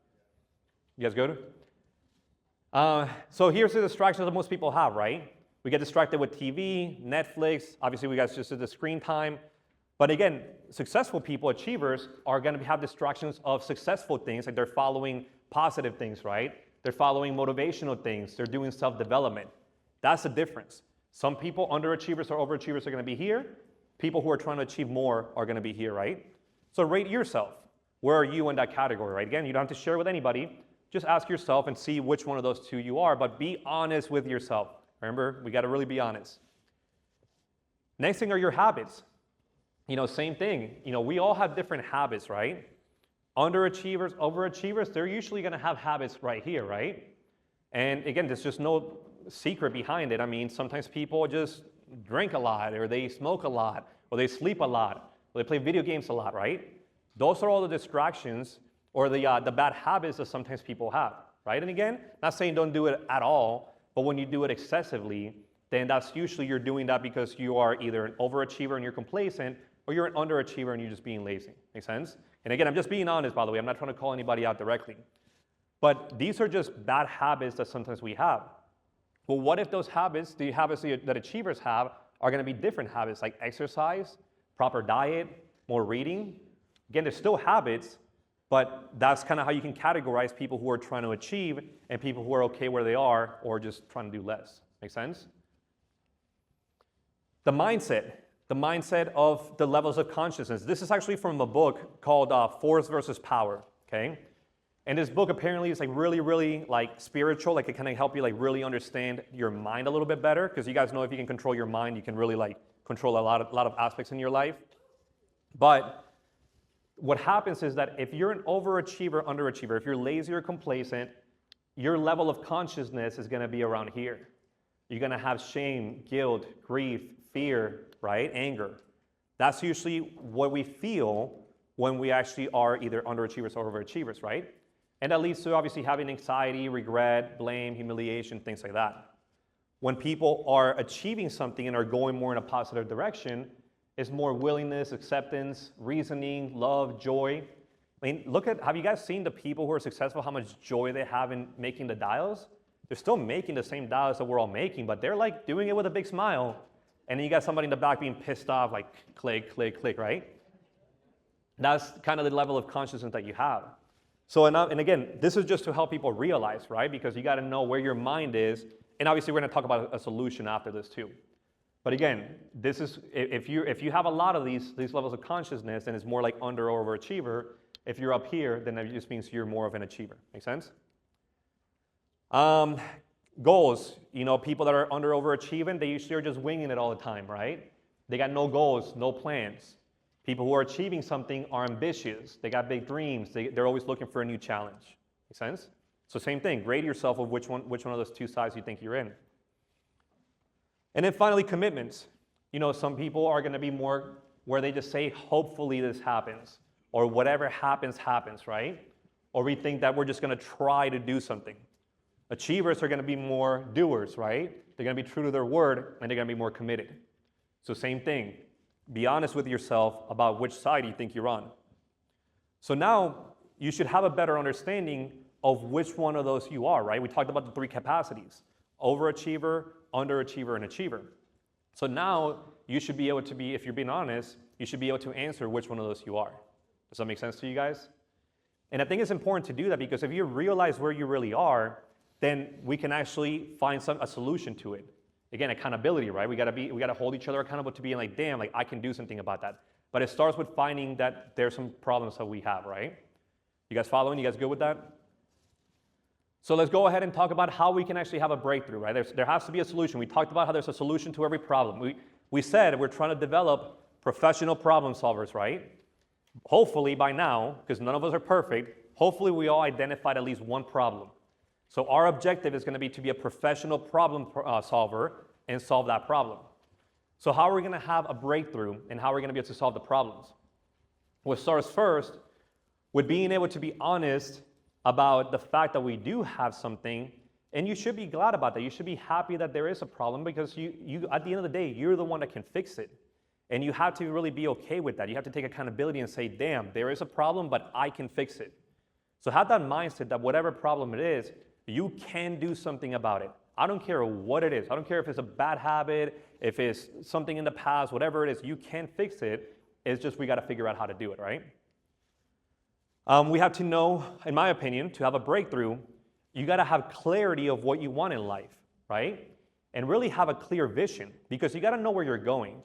You guys good? So here's the distractions that most people have, right? We get distracted with TV, Netflix. Obviously, we guys just did the screen time. But again, successful people, achievers, are going to have distractions of successful things, like they're following positive things, right? They're following motivational things. They're doing self-development. That's the difference. Some people, underachievers or overachievers, are going to be here. People who are trying to achieve more are going to be here, right? So rate yourself. Where are you in that category, right? Again, you don't have to share with anybody. Just ask yourself and see which one of those two you are, but be honest with yourself. Remember, we got to really be honest. Next thing are your habits. Same thing. We all have different habits, right? Underachievers, overachievers, they're usually going to have habits right here, right? And again, there's just no secret behind it. I mean, sometimes people just drink a lot, or they smoke a lot, or they sleep a lot, or they play video games a lot, right? Those are all the distractions or the bad habits that sometimes people have, right? And again, not saying don't do it at all, but when you do it excessively, then that's usually you're doing that because you are either an overachiever and you're complacent, or you're an underachiever and you're just being lazy. Make sense? And again, I'm just being honest, by the way. I'm not trying to call anybody out directly. But these are just bad habits that sometimes we have. Well, what if those habits, the habits that achievers have, are going to be different habits, like exercise, proper diet, more reading? Again, they're still habits, but that's kind of how you can categorize people who are trying to achieve and people who are okay where they are or just trying to do less. Make sense? The mindset of the levels of consciousness. This is actually from a book called Force versus Power, okay? And this book apparently is like really, really like spiritual, like it can help you like really understand your mind a little bit better, because you guys know if you can control your mind, you can really like control a lot of aspects in your life. But what happens is that if you're an overachiever, underachiever, if you're lazy or complacent, your level of consciousness is going to be around here. You're going to have shame, guilt, grief, fear, right? Anger. That's usually what we feel when we actually are either underachievers or overachievers, right? And that leads to obviously having anxiety, regret, blame, humiliation, things like that. When people are achieving something and are going more in a positive direction, it's more willingness, acceptance, reasoning, love, joy. I mean, have you guys seen the people who are successful, how much joy they have in making the dials? They're still making the same dials that we're all making, but they're like doing it with a big smile. And then you got somebody in the back being pissed off, like click, click, click, right? That's kind of the level of consciousness that you have. So, and again, this is just to help people realize, right? Because you got to know where your mind is. And obviously, we're going to talk about a solution after this too. But again, this is, if you have a lot of these levels of consciousness, then it's more like under or overachiever. If you're up here, then that just means you're more of an achiever. Make sense? Goals. People that are under overachieving, they usually are just winging it all the time, right? They got no goals, no plans. People who are achieving something are ambitious. They got big dreams. They're always looking for a new challenge. Make sense? So same thing. Grade yourself of which one of those two sides you think you're in. And then finally, commitments. Some people are going to be more where they just say, hopefully this happens, or whatever happens, happens, right? Or we think that we're just going to try to do something. Achievers are going to be more doers, right? They're going to be true to their word, and they're going to be more committed. So same thing. Be honest with yourself about which side you think you're on. So now you should have a better understanding of which one of those you are, right? We talked about the three capacities: overachiever, underachiever, and achiever. So now you should be able to be, if you're being honest, you should be able to answer which one of those you are. Does that make sense to you guys? And I think it's important to do that, because if you realize where you really are, then we can actually find a solution to it. Again, accountability, right? We gotta hold each other accountable to being like, damn, like I can do something about that. But it starts with finding that there's some problems that we have, right? You guys following? You guys good with that? So let's go ahead and talk about how we can actually have a breakthrough, right? There has to be a solution. We talked about how there's a solution to every problem. We said we're trying to develop professional problem solvers, right? Hopefully by now, because none of us are perfect, hopefully we all identified at least one problem. So our objective is going to be to be a professional problem solver and solve that problem. So how are we going to have a breakthrough and how are we going to be able to solve the problems? What starts first with being able to be honest about the fact that we do have something, and you should be glad about that. You should be happy that there is a problem because you at the end of the day, you're the one that can fix it. And you have to really be okay with that. You have to take accountability and say, damn, there is a problem, but I can fix it. So have that mindset that whatever problem it is, you can do something about it. I don't care what it is. I don't care if it's a bad habit, if it's something in the past, whatever it is, you can fix it. It's just we got to figure out how to do it, right? We have to know, in my opinion, to have a breakthrough, you got to have clarity of what you want in life, right? And really have a clear vision because you got to know where you're going.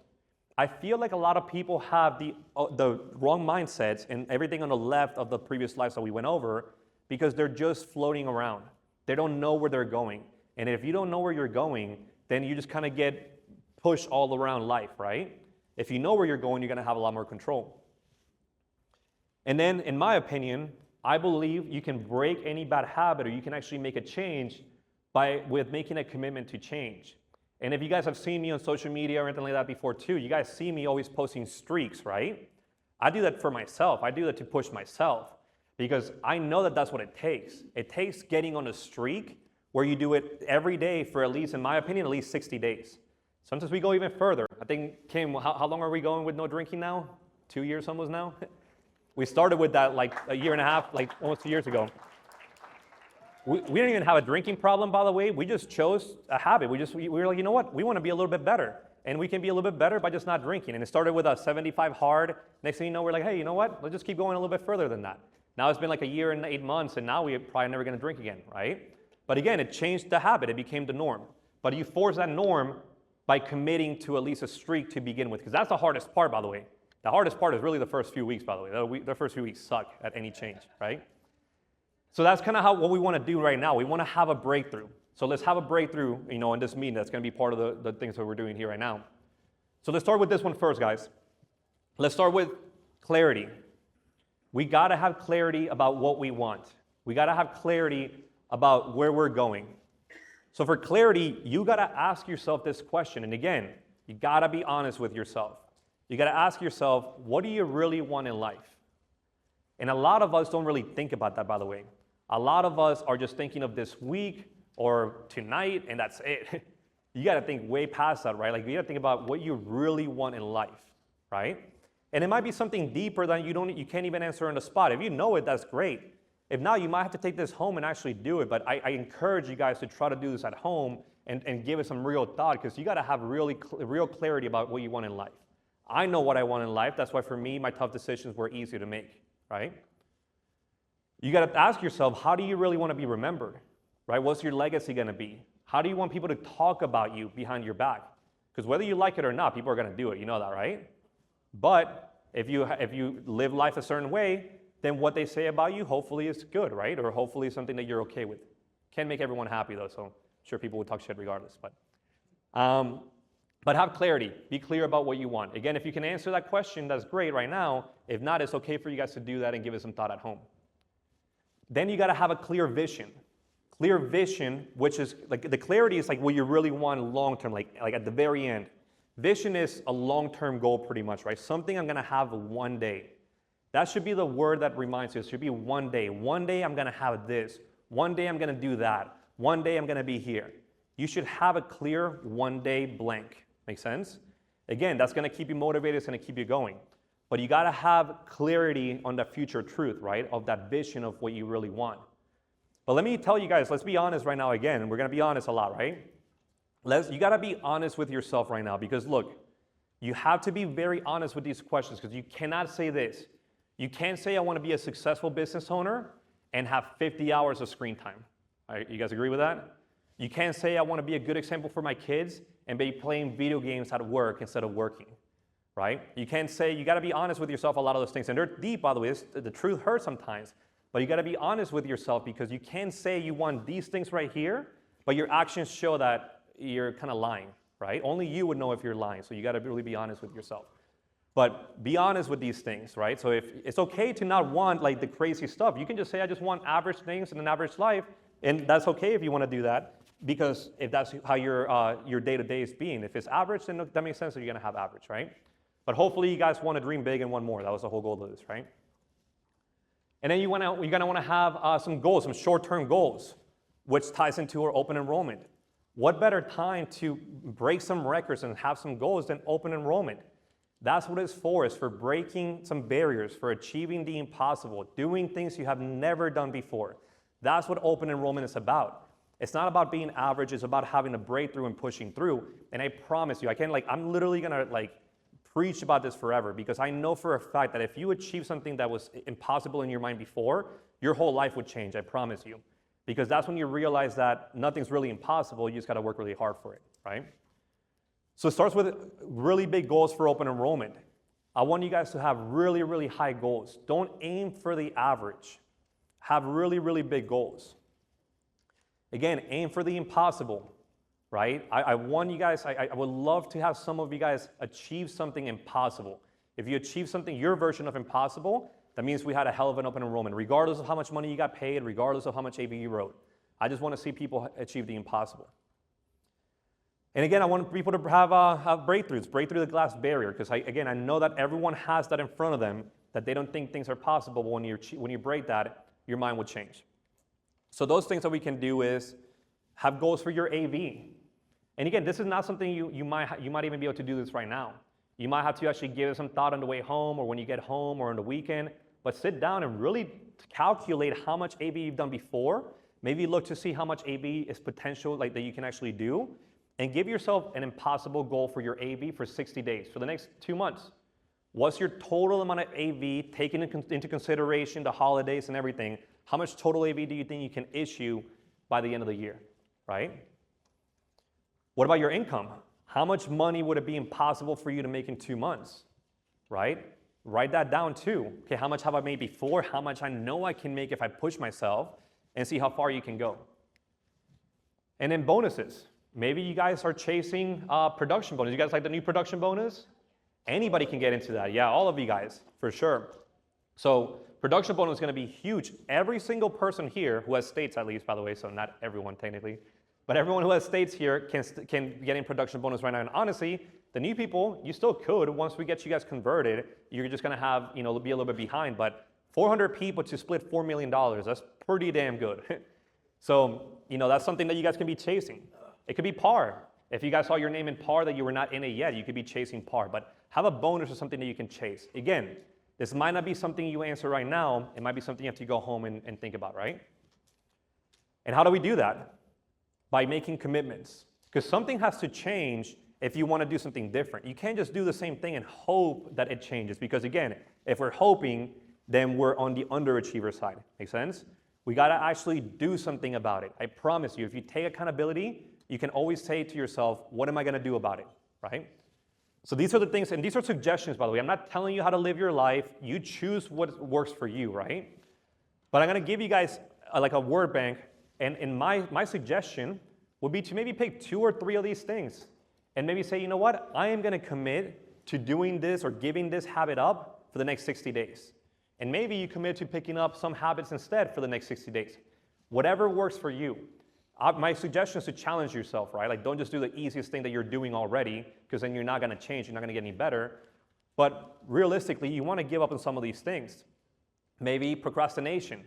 I feel like a lot of people have the wrong mindsets and everything on the left of the previous slides that we went over because they're just floating around. They don't know where they're going. And if you don't know where you're going, then you just kind of get pushed all around life, right? If you know where you're going, you're going to have a lot more control. And then, in my opinion, I believe you can break any bad habit or you can actually make a change with making a commitment to change. And if you guys have seen me on social media or anything like that before too, you guys see me always posting streaks, right? I do that for myself. I do that to push myself because I know that that's what it takes. It takes getting on a streak where you do it every day for at least, in my opinion, at least 60 days. Sometimes we go even further. I think, Kim, how long are we going with no drinking now? 2 years almost now? We started with that like a year and a half, like almost 2 years ago. We didn't even have a drinking problem, by the way. We just chose a habit. We were like, you know what? We want to be a little bit better. And we can be a little bit better by just not drinking. And it started with a 75 hard. Next thing you know, we're like, hey, you know what? Let's just keep going a little bit further than that. Now it's been like a year and 8 months, and now we're probably never going to drink again, right? But again, it changed the habit. It became the norm. But you force that norm by committing to at least a streak to begin with, because that's the hardest part, by the way. The hardest part is really the first few weeks, by the way. The first few weeks suck at any change, right? So that's kind of what we want to do right now. We want to have a breakthrough. So let's have a breakthrough, in this meeting. That's going to be part of the things that we're doing here right now. So let's start with this one first, guys. Let's start with clarity. We got to have clarity about what we want. We got to have clarity about where we're going. So for clarity, you got to ask yourself this question. And again, you got to be honest with yourself. You got to ask yourself, what do you really want in life? And a lot of us don't really think about that, by the way. A lot of us are just thinking of this week or tonight, and that's it. You got to think way past that, right? Like you got to think about what you really want in life, right? And it might be something deeper that you can't even answer on the spot. If you know it, that's great. If not, you might have to take this home and actually do it. But I encourage you guys to try to do this at home and give it some real thought because you got to have real clarity about what you want in life. I know what I want in life. That's why for me, my tough decisions were easy to make, right? You got to ask yourself, how do you really want to be remembered, right? What's your legacy going to be? How do you want people to talk about you behind your back? Because whether you like it or not, people are going to do it. You know that, right? But if you live life a certain way, then what they say about you hopefully is good, right? Or hopefully something that you're okay with. Can't make everyone happy though, so I'm sure people would talk shit regardless. But have clarity. Be clear about what you want. Again, if you can answer that question, that's great right now. If not, it's okay for you guys to do that and give it some thought at home. Then you got to have a clear vision. Clear vision, which is like the clarity is like what you really want long term, like at the very end. Vision is a long-term goal pretty much, right? Something I'm going to have one day. That should be the word that reminds you. It should be one day. One day I'm going to have this. One day I'm going to do that. One day I'm going to be here. You should have a clear one day blank. Make sense? Again, that's going to keep you motivated. It's going to keep you going. But you got to have clarity on the future truth, right? Of that vision of what you really want. But let me tell you guys, let's be honest right now again. And we're going to be honest a lot, right? You got to be honest with yourself right now because look, you have to be very honest with these questions because you cannot say this. You can't say I want to be a successful business owner and have 50 hours of screen time. All right, you guys agree with that? You can't say I want to be a good example for my kids and be playing video games at work instead of working, right? You can't say, you gotta be honest with yourself a lot of those things. And they're deep, by the way. The truth hurts sometimes. But you gotta be honest with yourself because you can't say you want these things right here, but your actions show that you're kind of lying, right? Only you would know if you're lying. So you gotta really be honest with yourself. But be honest with these things, right? So if it's okay to not want like the crazy stuff, you can just say, I just want average things in an average life. And that's okay if you want to do that, because if that's how your day-to-day is being. If it's average, then that makes sense that you're going to have average, right? But hopefully you guys want to dream big and want more. That was the whole goal of this, right? And then you're going to want to have some goals, some short-term goals, which ties into our open enrollment. What better time to break some records and have some goals than open enrollment? That's what it's for. It's for breaking some barriers, for achieving the impossible, doing things you have never done before. That's what open enrollment is about. It's not about being average. It's about having a breakthrough and pushing through. And I promise you, I'm literally gonna preach about this forever, because I know for a fact that if you achieve something that was impossible in your mind before, your whole life would change. I promise you, because that's when you realize that nothing's really impossible. You just got to work really hard for it, right? So it starts with really big goals for open enrollment. I want you guys to have really, really high goals. Don't aim for the average. Have really, really big goals. Again, aim for the impossible, right? I want you guys, I would love to have some of you guys achieve something impossible. If you achieve something, your version of impossible, that means we had a hell of an open enrollment, regardless of how much money you got paid, regardless of how much AB you wrote. I just want to see people achieve the impossible. And again, I want people to have breakthroughs, break through the glass barrier, because I know that everyone has that in front of them, that they don't think things are possible, but when you break that, your mind will change. So those things that we can do is have goals for your AV. And again, this is not something you might even be able to do this right now. You might have to actually give it some thought on the way home, or when you get home, or on the weekend, but sit down and really calculate how much AV you've done before. Maybe look to see how much AV is potential that you can actually do. And give yourself an impossible goal for your AV for 60 days, for the next 2 months. What's your total amount of AV, taking into consideration the holidays and everything? How much total AV do you think you can issue by the end of the year, right? What about your income? How much money would it be impossible for you to make in 2 months, right? Write that down too. Okay, how much have I made before? How much I know I can make if I push myself, and see how far you can go. And then bonuses. Maybe you guys are chasing production bonus. You guys like the new production bonus? Anybody can get into that. Yeah, all of you guys, for sure. So production bonus is going to be huge. Every single person here who has states, at least, by the way, so not everyone technically, but everyone who has states here can get in production bonus right now. And honestly, the new people, you still could. Once we get you guys converted, you're just going to have, be a little bit behind. But 400 people to split $4 million, that's pretty damn good. So, that's something that you guys can be chasing. It could be par. If you guys saw your name in par that you were not in it yet, you could be chasing par. But have a bonus or something that you can chase. Again, this might not be something you answer right now. It might be something you have to go home and think about, right? And how do we do that? By making commitments. Because something has to change if you want to do something different. You can't just do the same thing and hope that it changes. Because again, if we're hoping, then we're on the underachiever side. Make sense? We got to actually do something about it. I promise you, if you take accountability, you can always say to yourself, what am I going to do about it, right? So these are the things, and these are suggestions, by the way. I'm not telling you how to live your life. You choose what works for you, right? But I'm going to give you guys like a word bank, and my suggestion would be to maybe pick 2 or 3 of these things and maybe say, you know what? I am going to commit to doing this or giving this habit up for the next 60 days. And maybe you commit to picking up some habits instead for the next 60 days. Whatever works for you. My suggestion is to challenge yourself, right? Like, don't just do the easiest thing that you're doing already, because then you're not going to change, you're not going to get any better. But realistically, you want to give up on some of these things. Maybe procrastination,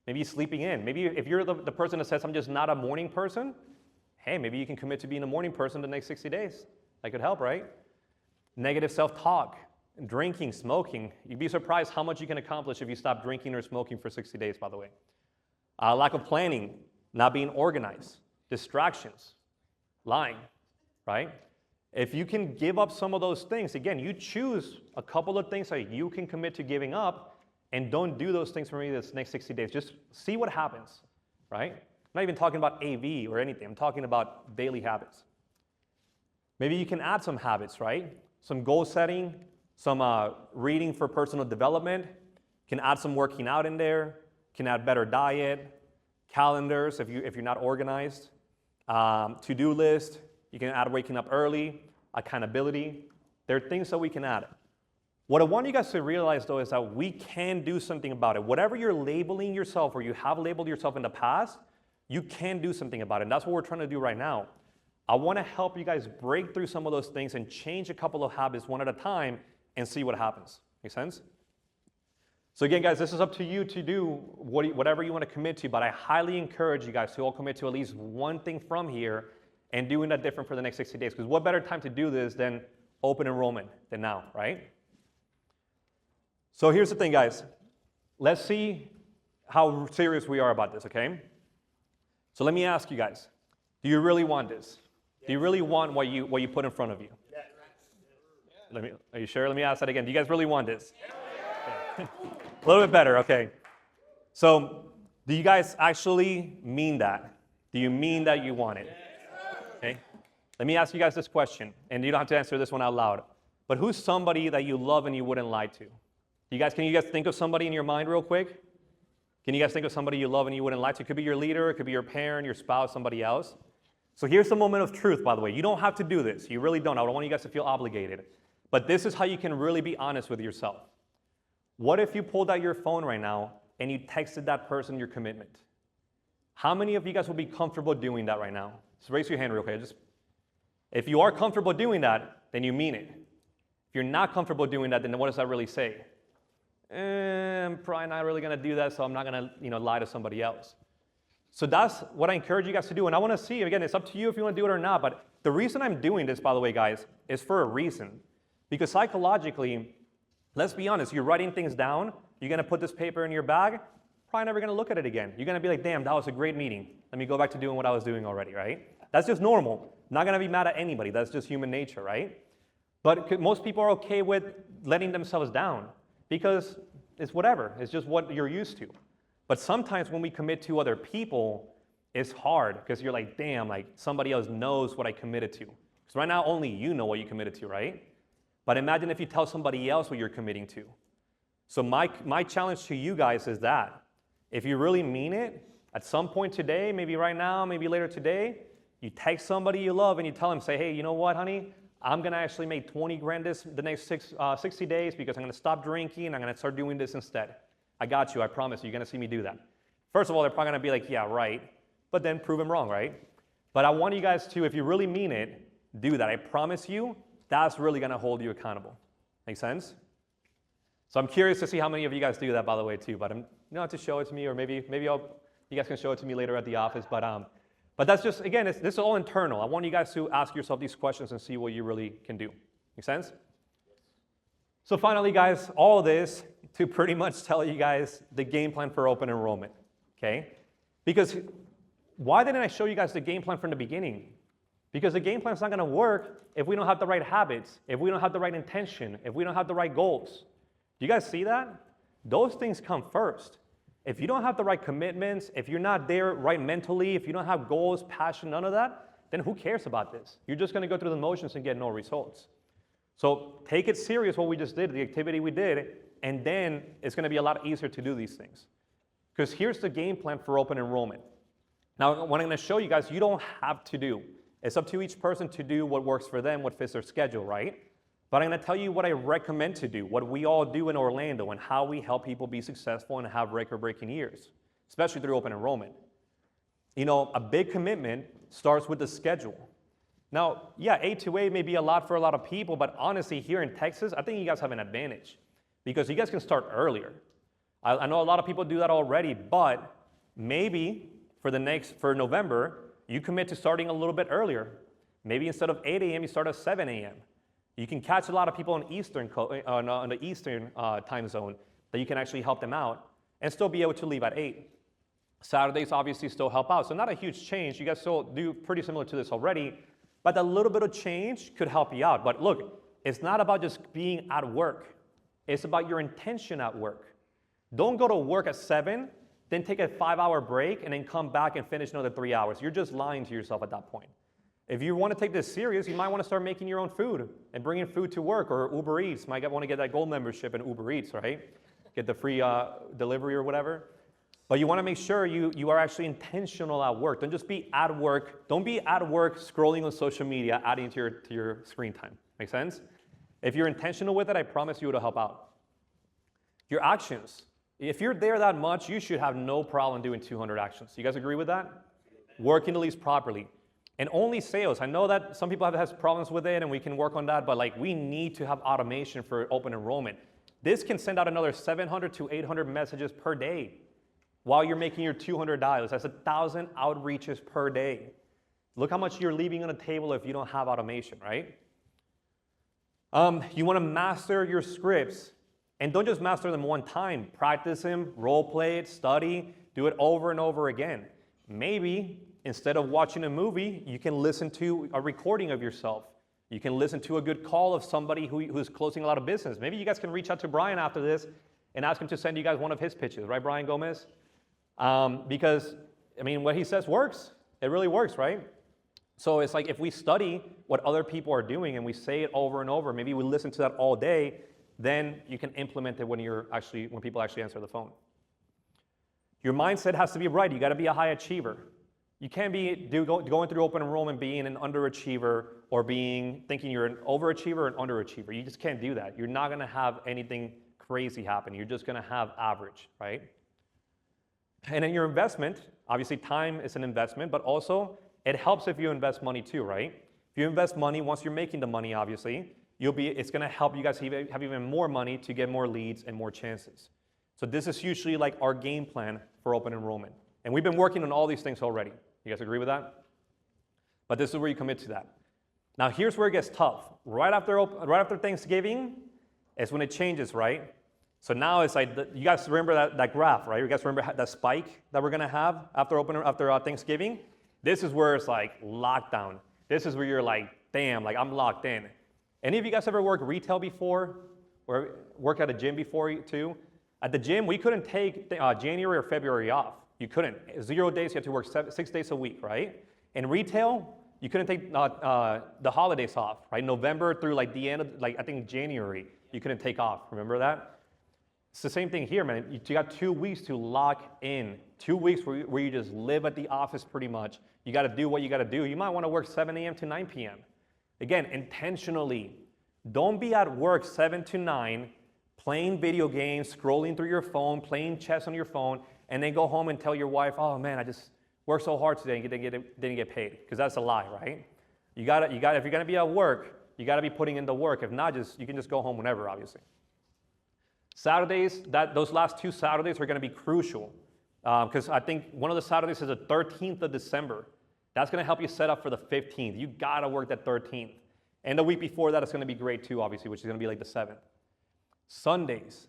maybe sleeping in. Maybe if you're the person that says, I'm just not a morning person, hey, maybe you can commit to being a morning person the next 60 days. That could help, right? Negative self-talk, drinking, smoking. You'd be surprised how much you can accomplish if you stop drinking or smoking for 60 days, by the way. Lack of planning. Not being organized, distractions, lying, right? If you can give up some of those things, again, you choose a couple of things that you can commit to giving up, and don't do those things for me this next 60 days. Just see what happens, right? I'm not even talking about AV or anything. I'm talking about daily habits. Maybe you can add some habits, right? Some goal setting, some reading for personal development, can add some working out in there, can add better diet, calendars if you're not organized, to-do list, you can add waking up early, accountability. There are things that we can add. What I want you guys to realize though is that we can do something about it. Whatever you're labeling yourself or you have labeled yourself in the past, you can do something about it. And that's what we're trying to do right now. I want to help you guys break through some of those things and change a couple of habits one at a time and see what happens. Make sense? So again, guys, this is up to you to do whatever you want to commit to, but I highly encourage you guys to all commit to at least one thing from here and doing that different for the next 60 days. Because what better time to do this than open enrollment than now, right? So here's the thing, guys. Let's see how serious we are about this, okay? So let me ask you guys, do you really want this? Do you really want what you put in front of you? Are you sure? Let me ask that again. Do you guys really want this? Okay. A little bit better, okay. So do you guys actually mean that? Do you mean that you want it? Okay. Let me ask you guys this question, and you don't have to answer this one out loud. But who's somebody that you love and you wouldn't lie to? Can you guys think of somebody in your mind real quick? Can you guys think of somebody you love and you wouldn't lie to? It could be your leader, it could be your parent, your spouse, somebody else. So here's the moment of truth, by the way. You don't have to do this. You really don't. I don't want you guys to feel obligated. But this is how you can really be honest with yourself. What if you pulled out your phone right now and you texted that person your commitment? How many of you guys will be comfortable doing that right now? Just raise your hand real quick. If you are comfortable doing that, then you mean it. If you're not comfortable doing that, then what does that really say? I'm probably not really going to do that, so I'm not going to lie to somebody else. So that's what I encourage you guys to do. And I want to see, again, it's up to you if you want to do it or not. But the reason I'm doing this, by the way, guys, is for a reason. Because psychologically, let's be honest, you're writing things down, you're going to put this paper in your bag, probably never going to look at it again. You're going to be like, damn, that was a great meeting. Let me go back to doing what I was doing already, right? That's just normal. Not going to be mad at anybody. That's just human nature, right? But most people are okay with letting themselves down because it's whatever. It's just what you're used to. But sometimes when we commit to other people, it's hard because you're like, damn, like somebody else knows what I committed to. Because right now, only you know what you committed to, right? But imagine if you tell somebody else what you're committing to. So my challenge to you guys is that if you really mean it, at some point today, maybe right now, maybe later today, you text somebody you love and you tell them, say, hey, you know what, honey? I'm going to actually make 20 grand the next 60 days because I'm going to stop drinking and I'm going to start doing this instead. I got you. I promise you're going to see me do that. First of all, they're probably going to be like, yeah, right. But then prove them wrong, right? But I want you guys to, if you really mean it, do that. I promise you, that's really going to hold you accountable. Make sense? So I'm curious to see how many of you guys do that, by the way, too. But you don't have to show it to me, or maybe you guys can show it to me later at the office. But that's just, again, this is all internal. I want you guys to ask yourself these questions and see what you really can do. Make sense? So finally, guys, all this to pretty much tell you guys the game plan for open enrollment, okay? Because why didn't I show you guys the game plan from the beginning? Because the game plan's not going to work if we don't have the right habits, if we don't have the right intention, if we don't have the right goals. Do you guys see that? Those things come first. If you don't have the right commitments, if you're not there right mentally, if you don't have goals, passion, none of that, then who cares about this? You're just going to go through the motions and get no results. So take it serious what we just did, the activity we did, and then it's going to be a lot easier to do these things. Because here's the game plan for open enrollment. Now, what I'm going to show you guys, you don't have to do. It's up to each person to do what works for them, what fits their schedule, right? But I'm going to tell you what I recommend to do, what we all do in Orlando, and how we help people be successful and have record-breaking years, especially through open enrollment. You know, a big commitment starts with the schedule. Now, yeah, 8 to 8 may be a lot for a lot of people, but honestly, here in Texas, I think you guys have an advantage because you guys can start earlier. I know a lot of people do that already, but maybe for November, you commit to starting a little bit earlier. Maybe instead of 8 a.m., you start at 7 a.m. You can catch a lot of people on the Eastern time zone that you can actually help them out and still be able to leave at 8. Saturdays obviously still help out. So not a huge change. You guys still do pretty similar to this already, but a little bit of change could help you out. But look, it's not about just being at work. It's about your intention at work. Don't go to work at 7, then take a 5-hour break and then come back and finish another 3 hours. You're just lying to yourself at that point. If you want to take this serious, you might want to start making your own food and bringing food to work, or Uber Eats. You might want to get that gold membership in Uber Eats, right? Get the free delivery or whatever. But you want to make sure you are actually intentional at work. Don't just be at work. Don't be at work scrolling on social media, adding to your screen time. Make sense? If you're intentional with it, I promise you it'll help out. Your actions. If you're there that much, you should have no problem doing 200 actions. You guys agree with that? Working the leads properly. And only sales. I know that some people have problems with it and we can work on that, but like we need to have automation for open enrollment. This can send out another 700 to 800 messages per day while you're making your 200 dials. That's 1,000 outreaches per day. Look how much you're leaving on the table if you don't have automation, right? You want to master your scripts. And don't just master them one time. Practice them, role play it, study, do it over and over again. Maybe instead of watching a movie, you can listen to a recording of yourself. You can listen to a good call of somebody who's closing a lot of business. Maybe you guys can reach out to Brian after this and ask him to send you guys one of his pitches, right, Brian Gomez? Because, I mean, what he says works. It really works, right? So it's like if we study what other people are doing and we say it over and over, maybe we listen to that all day, then you can implement it when people actually answer the phone. Your mindset has to be right. You got to be a high achiever. You can't be going through open enrollment being an underachiever or thinking you're an overachiever or an underachiever. You just can't do that. You're not going to have anything crazy happen. You're just going to have average, right? And in your investment, obviously time is an investment, but also it helps if you invest money too, right? If you invest money, once you're making the money, obviously, it's going to help you guys have even more money to get more leads and more chances. So this is usually like our game plan for open enrollment. And we've been working on all these things already. You guys agree with that? But this is where you commit to that. Now here's where it gets tough. Right after Thanksgiving is when it changes, right? So now it's like, you guys remember that graph, right? You guys remember that spike that we're going to have after Thanksgiving? This is where it's like lockdown. This is where you're like, damn, like I'm locked in. Any of you guys ever worked retail before or worked at a gym before too? At the gym, we couldn't take January or February off. You couldn't. 0 days, you had to work 6 days a week, right? In retail, you couldn't take the holidays off, right? November through like the end of, like I think January, you couldn't take off. Remember that? It's the same thing here, man. You got 2 weeks to lock in. 2 weeks where you just live at the office pretty much. You got to do what you got to do. You might want to work 7 a.m. to 9 p.m. Again, intentionally. Don't be at work 7 to 9, playing video games, scrolling through your phone, playing chess on your phone, and then go home and tell your wife, oh man, I just worked so hard today and didn't get paid. Because that's a lie, right? If you're going to be at work, you got to be putting in the work. If not, you can just go home whenever, obviously. Saturdays, those last 2 Saturdays are going to be crucial. Because I think one of the Saturdays is the 13th of December. That's going to help you set up for the 15th. You got to work that 13th. And the week before that is going to be great too, obviously, which is going to be like the 7th. Sundays,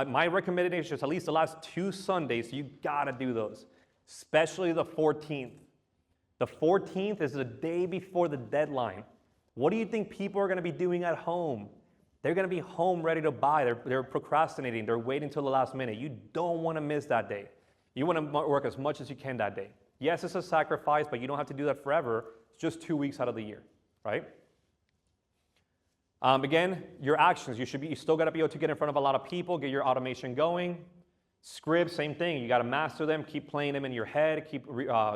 my recommendation is at least the last 2 Sundays, you got to do those, especially the 14th. The 14th is the day before the deadline. What do you think people are going to be doing at home? They're going to be home ready to buy. They're procrastinating. They're waiting until the last minute. You don't want to miss that day. You want to work as much as you can that day. Yes, it's a sacrifice, but you don't have to do that forever. It's just 2 weeks out of the year, right? Again, your actions. You still got to be able to get in front of a lot of people, get your automation going. Scripts, same thing. You got to master them, keep playing them in your head, keep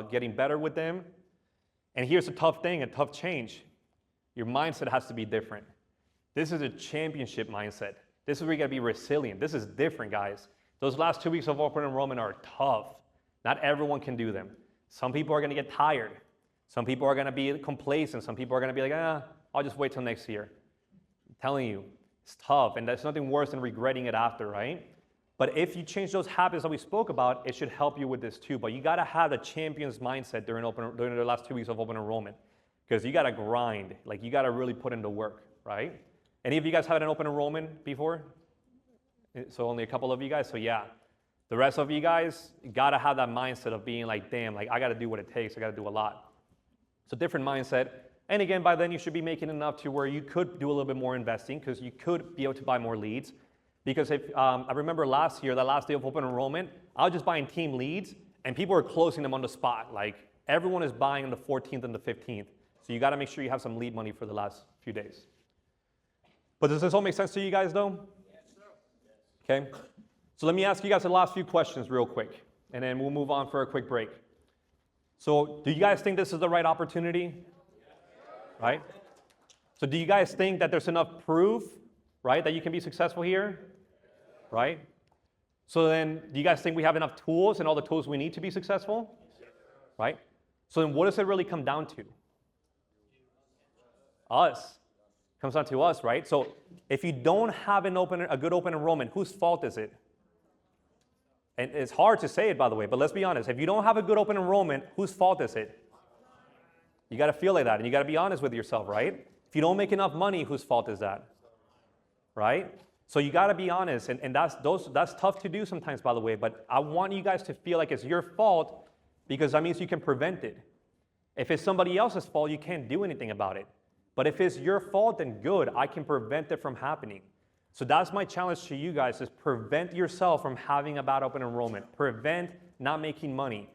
getting better with them. And here's a tough thing, a tough change. Your mindset has to be different. This is a championship mindset. This is where you got to be resilient. This is different, guys. Those last 2 weeks of open enrollment are tough. Not everyone can do them. Some people are going to get tired. Some people are going to be complacent. Some people are going to be like, I'll just wait till next year. I'm telling you, it's tough, and there's nothing worse than regretting it after, right? But if you change those habits that we spoke about, it should help you with this too. But you got to have the champion's mindset during the last 2 weeks of open enrollment, because you got to grind. Like, you got to really put in the work, right? Any of you guys had an open enrollment before? So only a couple of you guys. So yeah, the rest of you guys got to have that mindset of being like, damn, like I got to do what it takes. I got to do a lot. It's a different mindset. And again, by then you should be making enough to where you could do a little bit more investing, because you could be able to buy more leads. Because if I remember last year, the last day of open enrollment, I was just buying team leads and people were closing them on the spot. Like, everyone is buying on the 14th and the 15th. So you got to make sure you have some lead money for the last few days. But does this all make sense to you guys though? Yes, sir. Okay. So let me ask you guys the last few questions real quick, and then we'll move on for a quick break. So do you guys think this is the right opportunity? Right? So do you guys think that there's enough proof, right, that you can be successful here? Right? So then do you guys think we have enough tools and all the tools we need to be successful? Right? So then what does it really come down to? Us. It comes down to us, right? So if you don't have a good open enrollment, whose fault is it? And it's hard to say it, by the way, but let's be honest. If you don't have a good open enrollment, whose fault is it? You got to feel like that, and you got to be honest with yourself, right? If you don't make enough money, whose fault is that? Right? So you got to be honest, and that's tough to do sometimes, by the way, but I want you guys to feel like it's your fault because that means you can prevent it. If it's somebody else's fault, you can't do anything about it. But if it's your fault, then good, I can prevent it from happening. So that's my challenge to you guys, is prevent yourself from having a bad open enrollment. Prevent not making money.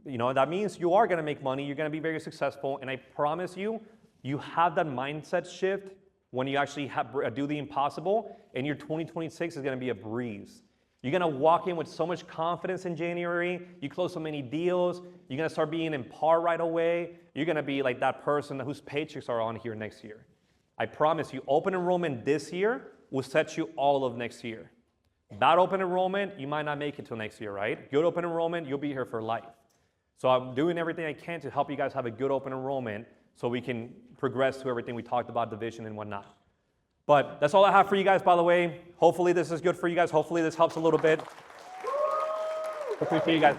You know, that means you are going to make money, you're going to be very successful, and I promise you, you have that mindset shift when you actually do the impossible, and your 2026 is going to be a breeze. You're going to walk in with so much confidence in January, you close so many deals, you're going to start being in par right away, you're going to be like that person whose paychecks are on here next year. I promise you, open enrollment this year will set you all of next year. Bad open enrollment, you might not make it till next year, right? Good open enrollment, you'll be here for life. So I'm doing everything I can to help you guys have a good open enrollment so we can progress to everything we talked about, division and whatnot. But that's all I have for you guys, by the way. Hopefully this is good for you guys. Hopefully this helps a little bit. Appreciate you guys.